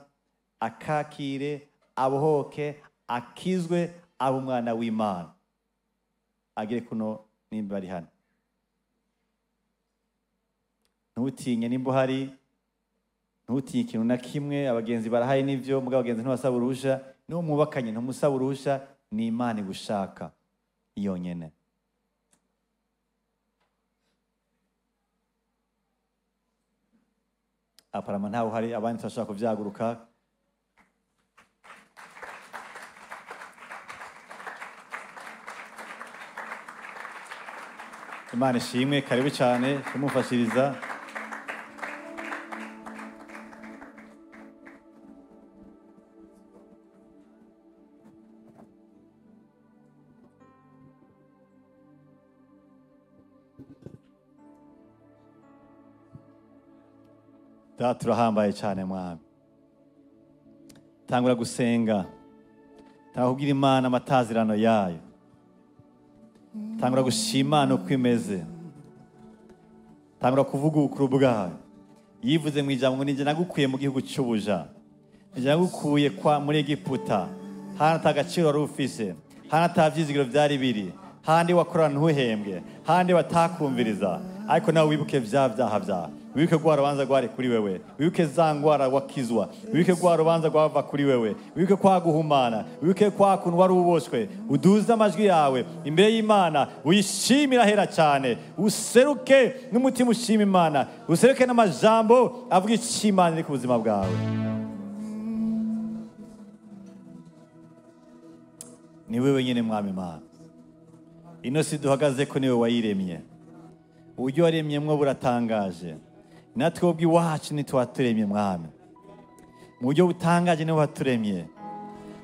akakire, abohoke, akizwe, aba umwana w'Imana. Agire kuno nimba ari hano. Ntutinye nimba uhari, ntutinye ikintu na kimwe, abagenzi barahaye n'ivyo, mugabo abagenzi ntibasaba uruhusha, niwo mwubakanye ntumusaba uruhusha, ni Imana igushaka yonyene. Aparama ntawe uhari, abandi turashaka kuvyaguruka. Imana ishimwe, karibu cyane kumufashiriza. Turahambaye cyane Mwami. Tangura gusenga. Tangura kubwira Imana amatazirano yayo. Tangura gushima no kwimeze. Tangura kuvuga ubukuru bwawe. Yivuze mu ijambo ngo ninjye nagukuye mu gihugu cy'ubuja. Ninjye nagukuye muri Egiputa. Hana atagaciro wari ufise. Hana atavyizigiro byari biri. Handi wakorana ntuhembwe. Handi watakumviriza. Ariko nawe wibuke vya vyaha vyawe. Wibuke rwa rubanza rwari kuri wewe. Wibuke za ngwara wakizwa. Wibuke rwa rubanza rwava kuri wewe. Wibuke kwa guhumana. Wibuke kwa kuntu wari uboshwe. Uduze amajwi yawe imbere y'Imana, uyishimira hera cyane. Useruke n'umutima ushima Imana. Useruke n'amajambo avuga icimana iri ku buzima bwawe. Ni wewe nyene Mwami Imana. Ino si duhagaze ko niwe wayiremye. Uburyo waremyemwo buratangaje. Natwe ubwiwacu ntitwaturemye Mwami. Mu buryo butangaje niwe waturemye.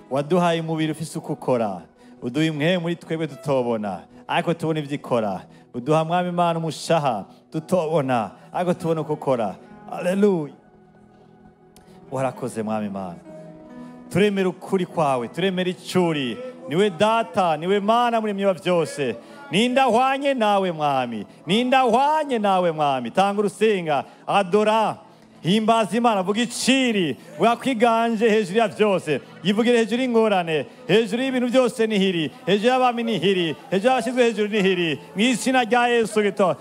Waduhaye umubiri ufise uko ukora. Uduha imwe muri twebwe tutobona, ariko tubona ivyo ikora. Uduha Mwami Imana umushaha tutobona, ariko tubona uko ukora. Haleluya. Warakoze Mwami Imana. Turemera ukuri kwawe, turemera icuri. Niwe data, niwe Mana muremyi wa byose. Nindahwanye nawe Mwami, nindahwanye nawe Mwami. Tanga urusenga, adora, himbaza Imana, vuga iciri, vuga kwiganje hejuru ya byose. Yivugire hejuru y'ingorane, hejuru y'ibintu byose nihiri, hejuru y'abami nihiri, hejuru y'abashyizwe hejuru nihiri. Mu izina rya Yesu Kristo,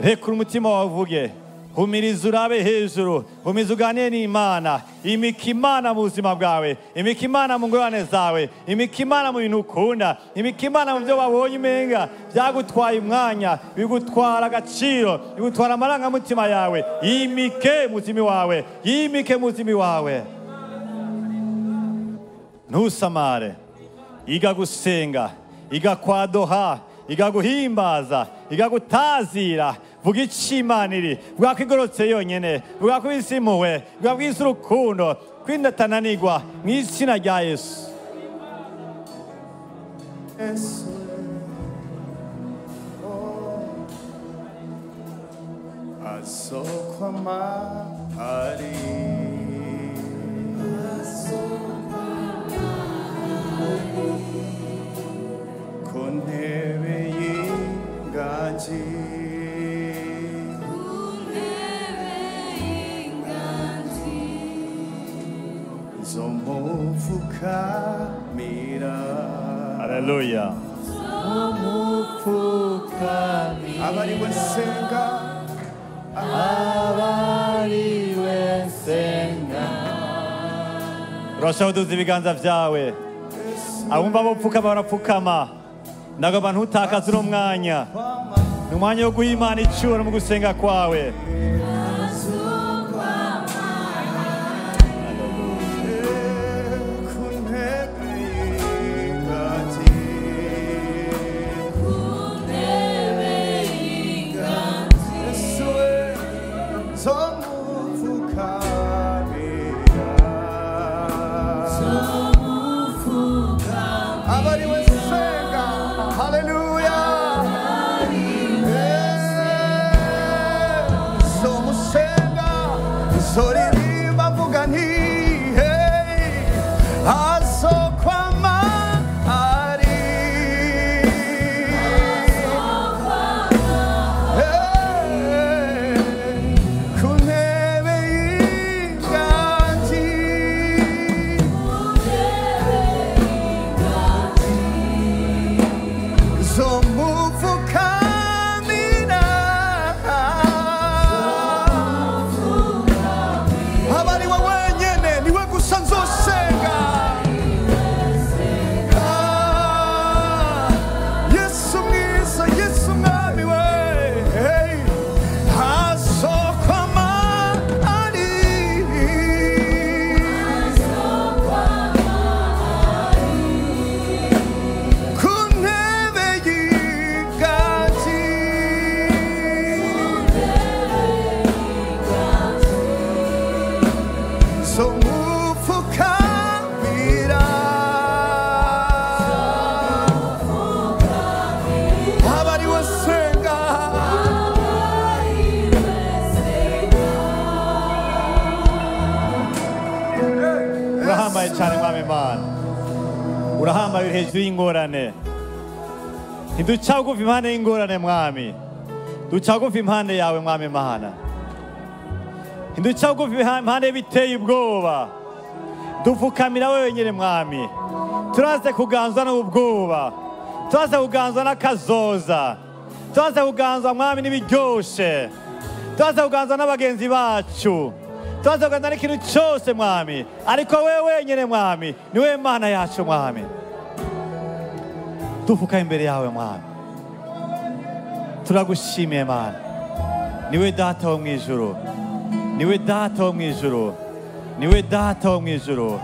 rekura umutima wawe uvuge, humiriza urabe hejuru, humiriza uganire n'Imana, imika Imana mu buzima bwawe, imika Imana mu ngorane zawe, imika Imana mu bintu ukunda, imika Imana mu byo wabonye umenga byagutwaye umwanya, bigutwara agaciro, bigutwara amarangamutima yawe. Yimike muzimi wawe, yimike muzimi wawe. Ntusamare, iga gusenga, iga kwadoha, iga guhimbaza, iga gutazira. Vuga Imana iri, vuga ko igorotse yonyene, vuga ko isimuwe, vuga ko isi urukundo, kwindatananirwa mu izina rya Yesu. Hallelujah. Abariwe senga, abariwe senga. Urashobora kuduza ibiganza vyawe. Abumva bopfukama barapfukama. Ndagomba ntutakaze uno mwanya. Ni umwanya wo guha Imana icubahiro mu gusenga kwawe. Urahambaye hejuru y'ingorane. Ntiduca bugufi impande y'ingorane mwami. Duca bugufi impande yawe mwami Imana. Ntiduca bugufi impande y'ibiteye ubwoba. Dupfukamira wewe nyine mwami. Turaze kuganzwa n'ubwoba. Turaze kuganzwa n'akazoza. Turaze kuganzwa mwami n'ibiryoshe. Turaze kuganzwa n'abagenzi bacu. Turaze kuganzwa n'ikintu cyose mwami. Ariko wewe nyine mwami, ni wewe Mana yacu mwami. Dufuka imbere yawe mwami. Turagushimiye Mana. Niwe data wo mwijuru. Niwe data wo mwijuru. Niwe data wo mwijuru.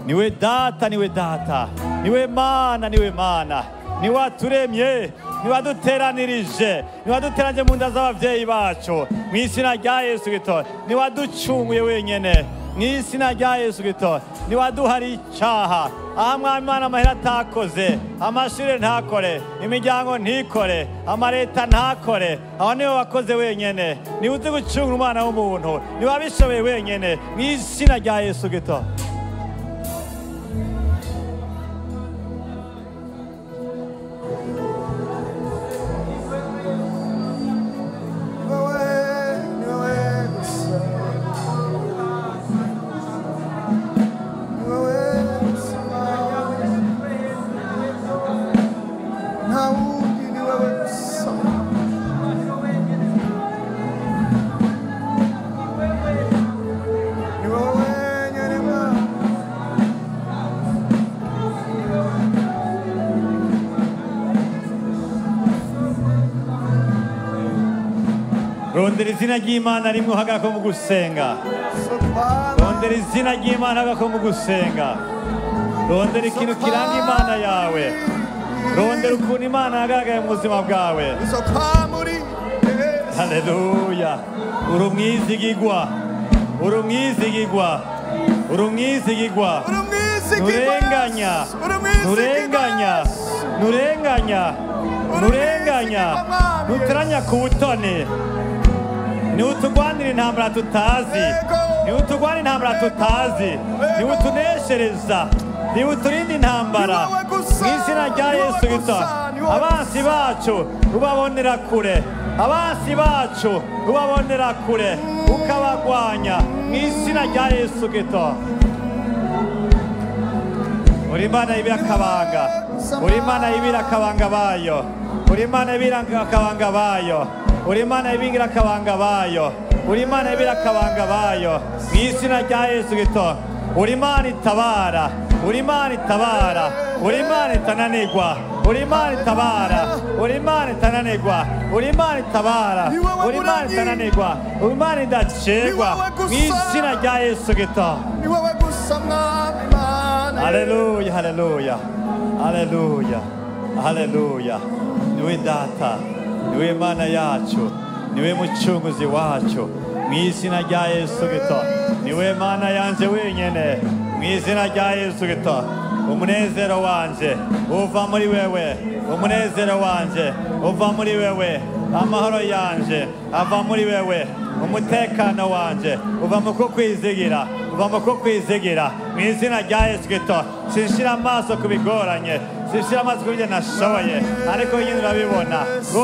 Niwe data, niwe data. Niwe Mana, niwe Mana. Niwe waturemye. Niwe waduteranirije. Niwe waduteranije mu nda z'abavyeyi bacu. Mu izina rya Yesu Kristo. Niwe waducunguye wenyene. Mu izina rya Yesu Kristo. Niwe waduhariye icaha. Aha mwami Imana amahera atakoze, amashuri ntakore, imiryango ntikore, amareta ntakore. Aho niwe wakoze wenyene. Niwe uzi gucungura umwana w'umuntu. Niwe wabishoboye wenyene. Mu izina rya Yesu Kristo. rondera izina ry'Imana rimwe uhagarara mu gusenga. Rondera izina ry'Imana uhagarara mu gusenga. Rondera ikintu kiranga Imana yawe. Rondera ukuntu Imana yagaragaye mu buzima bwawe. Haleluya. Uri umwizigigwa. Uri umwizigigwa. Uri umwizigigwa. Nurenganya. Nurenganya. Nurenganya. Nurenganya. Nuteranya ku butoni. Niwe utugwanira intambara tutazi. Niwe utugwanira intambara tutazi. Niwe utuneshereza. Niwe uturinda intambara. Mu izina rya Yesu Kristo. Abansi bacu ubabonera kure. Abansi bacu ubabonera kure. Ukabagwanya. Mu izina rya Yesu Kristo. Uri Imana y'ibira akabanga. Uri Imana y'ibira akabanga bayo. Uri Imana y'ibira akabanga bayo. Uri Imana y'ibira akabanga bayo. Uri Imana y'ibira akabanga bayo. Mu izina rya Yesu Kristo. Uri Imana itabara. Uri Imana itabara. Uri Imana itananirwa. Uri Imana itabara. Uri Imana itananirwa. Uri Imana itabara. Uri Imana itananirwa. Uri Imana idacegwa. Mu izina rya Yesu Kristo. Haleluya, haleluya. Haleluya. Haleluya. Niwe data. Niwe Imana yacu. Niwe mucunguzi wacu. Mu izina rya Yesu Kristo. Niwe Mana yanje wenyene. Mu izina rya Yesu Kristo. Umunezero wanje uva muri wewe. Umunezero wanje uva muri wewe. Amahoro yanje ava muri wewe. Umutekano wanje uva mu kukwizigira. Uva mu kukwizigira. Mu izina rya Yesu Kristo. Sinshira amaso kubigoranye. Sinshira amaso kubyo nashoboye. Ariko nyine urabibona.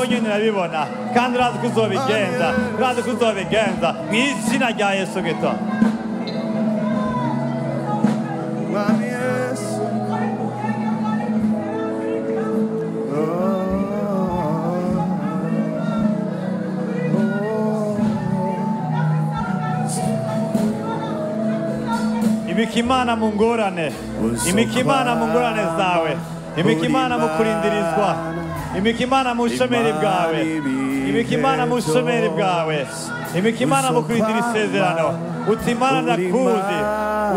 Nyine urabibona. Kandi urazi ko uzobigenza. Urazi ko uzobigenza. Mu izina rya Yesu Kristo. Imikimana mu ngorane. Imikimana mu ngorane zawe. Imikimana mu kurindirizwa. Imikimana mu bushomeri bwawe. Imikimana mu bushomeri bwawe. Imikimana mu kurindira isezerano. Uti Imana ndakuzi.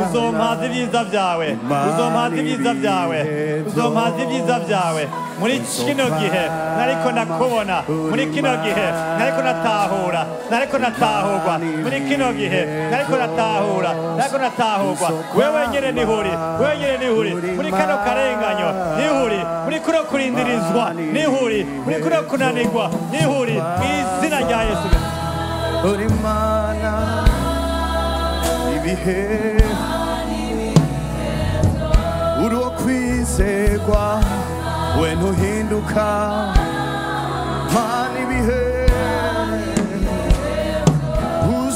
Uzompaza ibyiza byawe. Uzompaza ibyiza byawe. Uzompaza ibyiza byawe. Muri kino gihe nariko ndakubona. Muri kino gihe nariko natahura. Nariko natahurwa. Muri kino gihe nariko natahura. Nariko natahurwa. Wewe nyene nihuri. Wewe nyene nihuri. Muri kano karenganyo nihuri. Muri kuno kurindirizwa nihuri. Muri kuno kunanirwa nihuri. Mu izina rya Yesu. Uri Imana ibihe. Uri uwo kwizerwa. We ntuhinduka. Mana ibihe.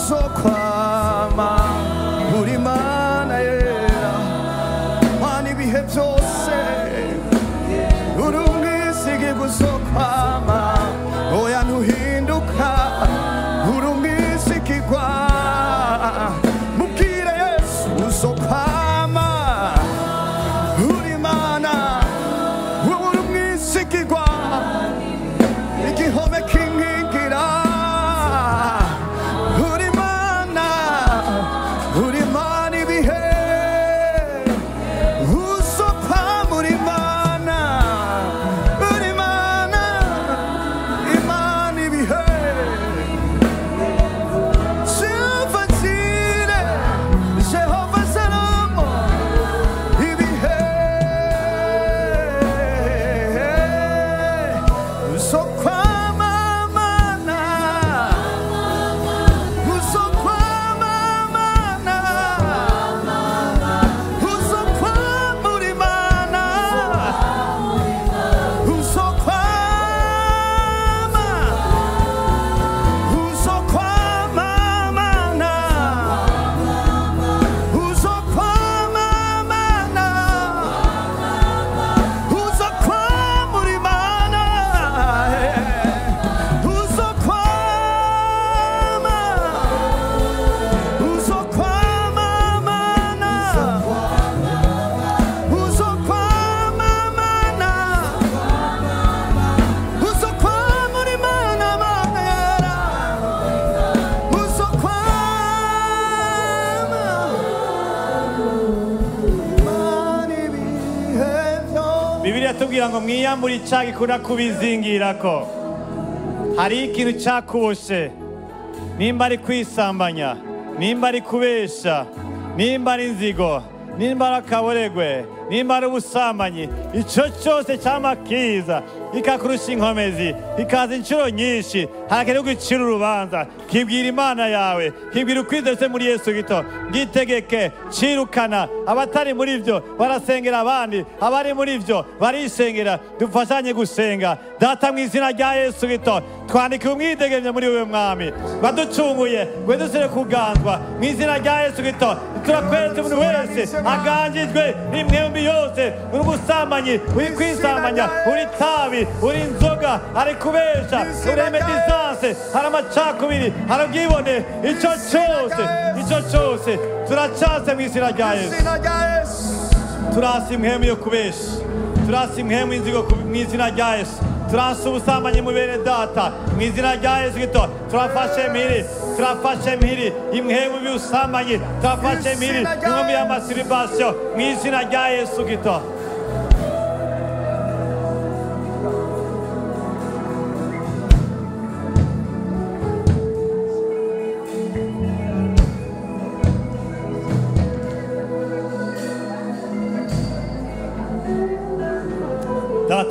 Uzokwama. Uri Imana yera. Mana ibihe byose. Uri umwizigirwa uzokwama. Oya ntuhinduka. Uri umwizigirwa. Mubwire Yesu uzokwama. Uri Imana. Uri umwizigirwa. Igihome kinkingira. Uri Imana. Uri Imana ibihe. Uzokwama. Uri Imana. Uri Imana. kugira ngo mwiyambure icyaha gikunda kubizingirako. Hari ikintu cyakuboshe, nimba ari kwisambanya, nimba ari kubesha, nimba ari inzigo, nimba ari akaboregwe, nimba ari ubusambanyi, icyo cyose cyamakiza ikakurusha inkomezi, ikaza inshuro nyinshi, harakenewe gucira urubanza. Kibwira Imana yawe, kibwira ukwizeye muri Yesu Kristo, gitegeke, cirukana. Abatari muri byo barasengera abandi, abari muri byo barisengera. Dufashanye gusenga. Data, mu izina rya Yesu Kristo, twandika umwidegemye muri wewe Mwami, waducunguye ngo dusire kuganzwa. Mu izina rya Yesu Kristo turakweretse umuntu wese aganjijwe n'imyembi yose, uri ubusambanyi, uri kwisambanya, uri tabi, uri inzoga, ari kubesha, uri medizanse, hari amacakubiri, hari ubwibone, icyo cyose turacase mu izina rya Yesu. Turasi imhemu yo kubesha, turasi imhemu inzigo mu izina rya Yesu. Turasi ubusambanyi mu bene data mu izina rya Yesu Kristo. Turafashe mpiri imhemu y'ubusambanyi, turafashe mpiri imhemu y'amasturbation mu izina rya Yesu Kristo.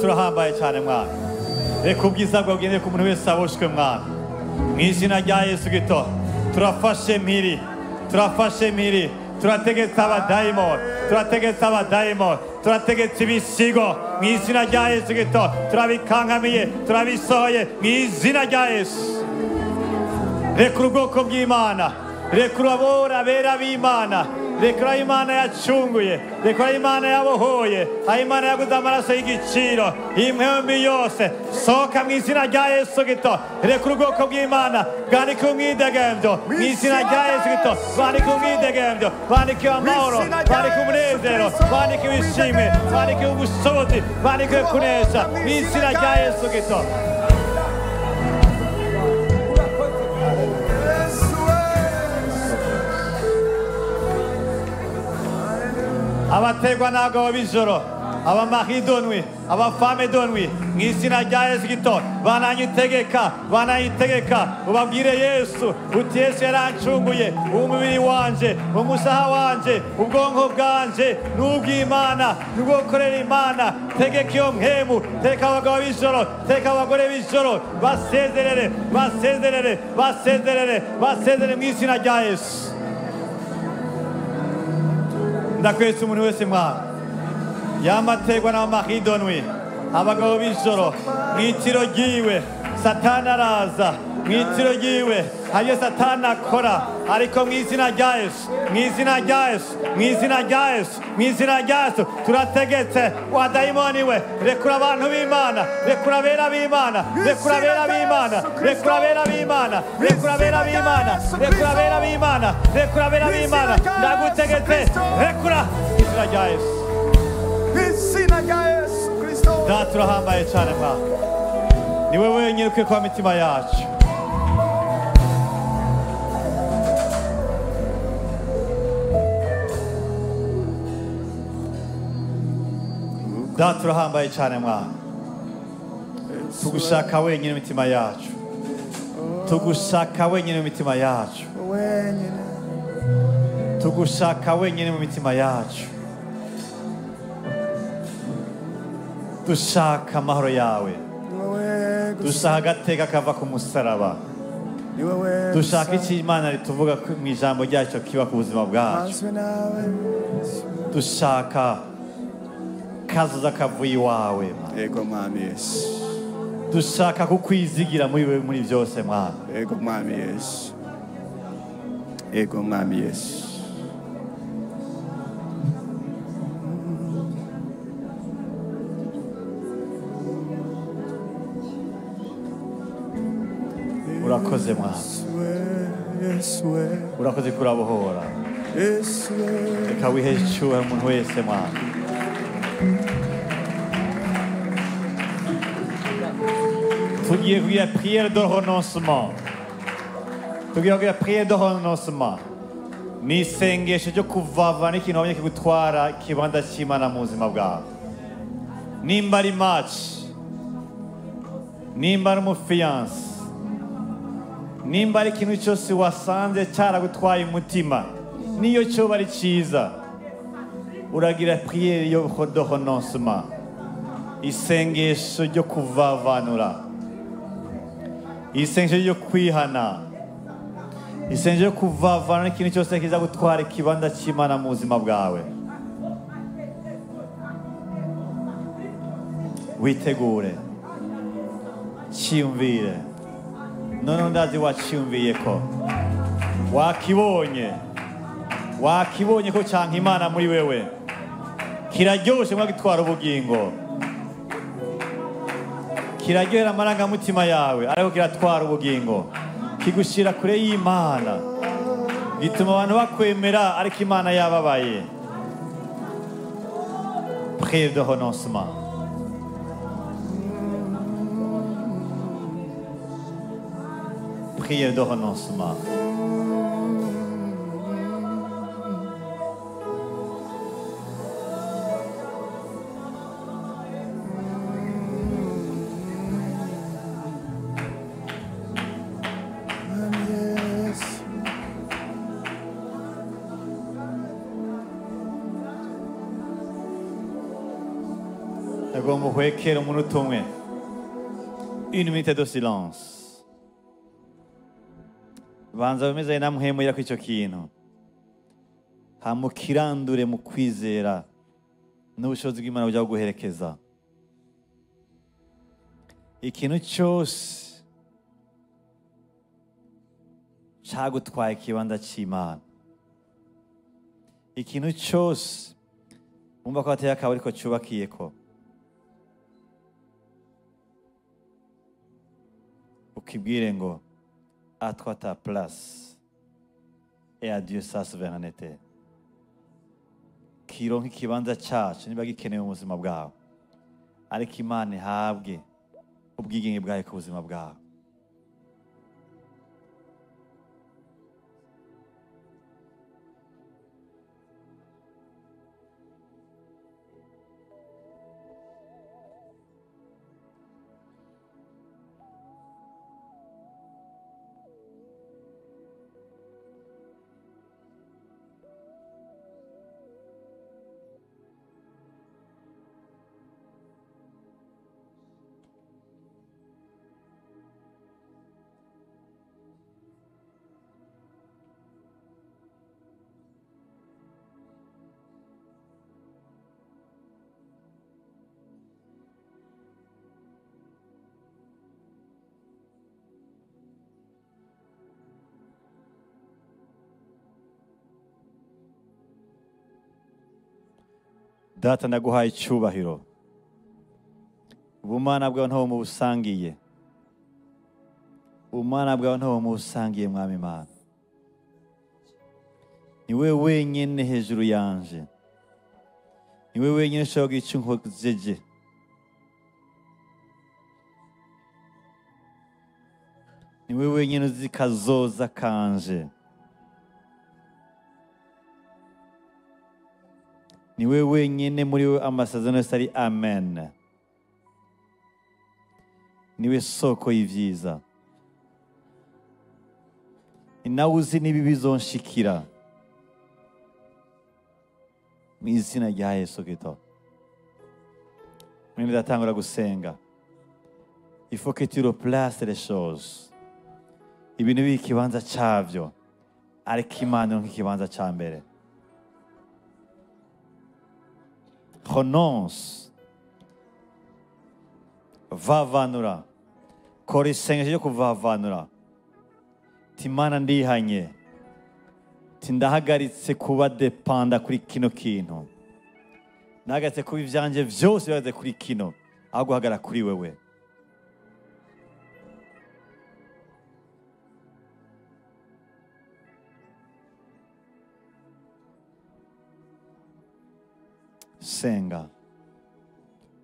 Turahambaye cyane Mwana, reka ubwiza bwawe bugendere ku muntu wese aboshwe Mwana, mu izina rya Yesu Kristo. Turafashe mpiri, turategetse abadayimoni, turategetse ibisigo mu izina rya Yesu Kristo. Turabikankamiye, turabisohoye mu izina rya Yesu. Rekura ubwoko bw'Imana, rekura abora bera b'Imana, rekura Imana yacunguye, rekura Imana yabohoye, Imana yaguze amaraso y'igiciro, imhembi yose sohoka mu izina rya Yesu Kristo. Rekura ubwoko bw'Imana, bwandike umwidegemvyo mu izina rya Yesu Kristo. Bwandike umwidegemvyo, bwandike amahoro, bwandike umunezero, bwandike ibishimwe, bwandike ubushobozi, bwandike kunesha mu izina rya Yesu Kristo. Abategwa n'abagabo b'ijoro, abamari donwi, abafame donwi, mu izina rya Yesu Kristo. Bananyitegeka, ubabwire Yesu uti Yesu yarancunguye, umubiri wanje, umushaha wanje, ubwonko bwanje n'ubw'Imana, n'ubwokorera Imana. Tegeka iyo mhemu, teka abagabo b'ijoro, teka abagore b'ijoro, basezerere mu izina rya Yesu. Ndakwese umuntu wese Mwana, yamategwa n'abamahidonwi, abagabo b'ijoro, mw'itiro ryiwe Satani araza, mw'itiro ryiwe habyo Satani akora, ariko mu izina rya Yesu, mu izina rya Yesu turategetse wadayimoni we, rekura abantu b'Imana, rekura abera b'Imana, rekura abera b'Imana, rekura abera b'Imana, rekura abera b'Imana, rekura abera b'Imana, rekura abera b'Imana. Ndagutegetse, rekura izina rya Yesu. Izina rya Yesu Kristo. Data, turahambaye cyane Mwana, ni wewe wenyine ukwiye kuba mitima yacu. Data, turahambaye cyane Mwana, tugushaka wenyine mitima yacu, tugushaka wenyine mu mitima yacu, tugushaka wenyine mu mitima yacu. Dushaka amahoro yawe, dushaka agateka kava ku musaraba, dushaka icyo Imana rituvuga mu ijambo ryacu kiba ku buzima bwacu, dushaka kazoza kavuye iwawe, Ego Mwami Yesu, dushaka kukwizigira muri wewe muri byose Mwana. Ego Mwami Yesu, Ego Mwami Yesu. Urakoze Mwana, urakoze kurabohora, reka wihe icyubahiro umuntu wese Mwana. Tugiye kugira prière de renoncement, tugiye kugira prière de renoncement, ni isengesho ryo kuvava n'ikintu wabonye kigutwara ikibanza cy'Imana mu buzima bwawe. nimba ari match, nimba ari umufiyanse, nimba ari ikintu cyose wasanze cyaragutwaye umutima, niyo cyoba ari cyiza, uragira priere yo de renoncement, isengesho ryo kuvavanura, isengesho ryo kwihana, isengesho ryo kuvavanura n'ikintu cyose kiza gutwara ikibanza cy'Imana mu buzima bwawe. Witegure, cyiyumvire, none ndazi wacyiyumviye ko wakibonye ko cyanka Imana muri wewe kiraryoshe mwa gitwara ubugingo, kiraryohera amarangamutima yawe, ariko kiratwara ubugingo, kigushira kure y'Imana, gituma abantu bakwemera ariko Imana yababaye. Prière de renoncement. Prière de renoncement. Agomba kwekera umunota umwe, une minute de silence. Banza bameze namwemera ko icyo kintu hamukirandure mu kwizera n'ubushobozi bw'Imana bujya guherekeza. Ikintu cyose cyagutwaye ikibanza cy'Imana, ikintu cyose wumva ko hateye akawe ariko cyubakiye ko, ukibwire ngo à toi ta place et à Dieu sa souveraineté. Kironka ikibanza cyacu niba gikenewe mu buzima bwawe, ariko Imana ihabwe ubwigenge bwayo ku buzima bwawe. Data ndaguhaye icyubahiro, ubumana bwawe ntaho mubusangiye, ubumana bwawe ntaho mubusangiye Mwami Imana. Ni wewe wenyine hejuru yanje, ni wewe wenyine ushobora kugira icyo unkojeje, ni wewe wenyine uzi kazoza kanje, ni wewe wenyine muri we amasezerano yose ari amen. Ni we soko y'ivyiza, ni nawe uzi n'ibibi bizonshikira. Mu izina rya Yesu Kristo mwene ndatangura gusenga. Il faut que tu replaces les choses, ibintu biri ikibanza cyavyo, ariko Imana nk'ikibanza cya mbere. Renonce, vavanura, kora isengesho ryo kuvavanura. Timana ndihanye, tindahagaritse kuba depanda kuri kino kintu, nahagaritse kuba ivyanje vyose bihagaze kuri kino, aho guhagara kuri wewe. Senga,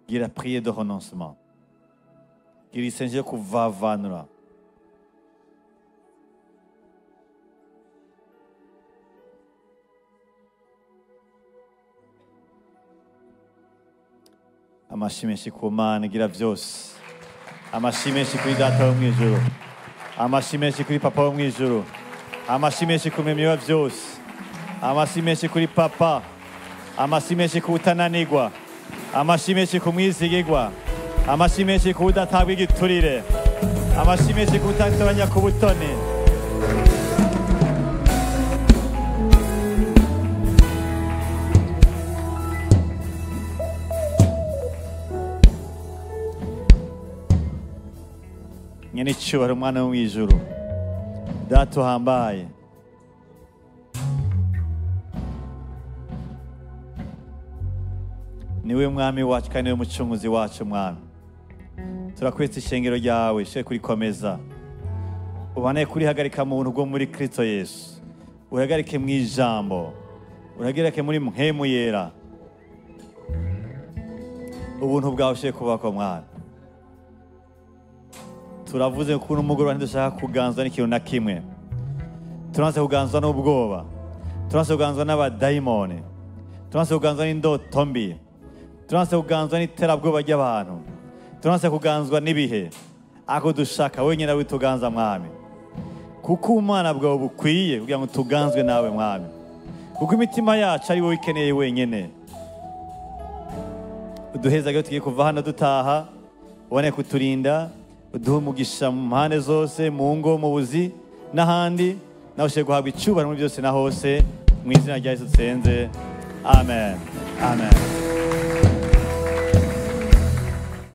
gira prière de renoncement, gira isengesho ryo kuvavanura. Amashyi menshi ku Mana igira byose. Amashyi menshi kuri Data wo mu ijuru. Amashyi menshi kuri Papa wo mu ijuru. Amashyi menshi ku Muremyi wa byose. Amashyi menshi kuri Papa. Amashyi menshi ku utananirwa. Amashyi menshi ku mwizigirwa. Amashyi menshi ku udatabwa igiturire. Amashyi menshi ku utatoranya ku butoni. Nyene icyubahiro umwana wo mu ijuru. Data uhambaye. Niwe mwami wacu kandi niwe mucunguzi wacu mwami. Turakwetse ishengero ryawe she kurikomeza. Ubane kurihagarika mu buntu bwo muri Kristo Yesu. Urahagarike mu ijambo. Urahagarike muri mpemu yera. Ubuntu bwawe she kubako mwami. Turavuze ko n'umugoroba ntidushaka kuganzwa n'ikintu na kimwe. Turanse kuganzwa n'ubwoba. Turanse kuganzwa n'abadayimoni. Turanse kuganzwa n'indoto mbi. Turanse kuganzwa n'iterabwoba ry'abantu. Turanse kuganzwa n'ibihe. Ako dushaka wenyine wituganza mwami. Kuko umwana bwawe bukwiye kugira ngo tuganzwe nawe mwami. Kuko imitima yacu ari wowe ikeneye wenyine. Uduhezage tugiye kuva hano dutaha. Ubone kuturinda. Uduhe umugisha mu mpande zose, mu ngo, mu buzi n'ahandi. Nawe ushe guhabwa icyubahiro muri byose na hose. Mu izina rya Yesu dusenze. Amen. Amen.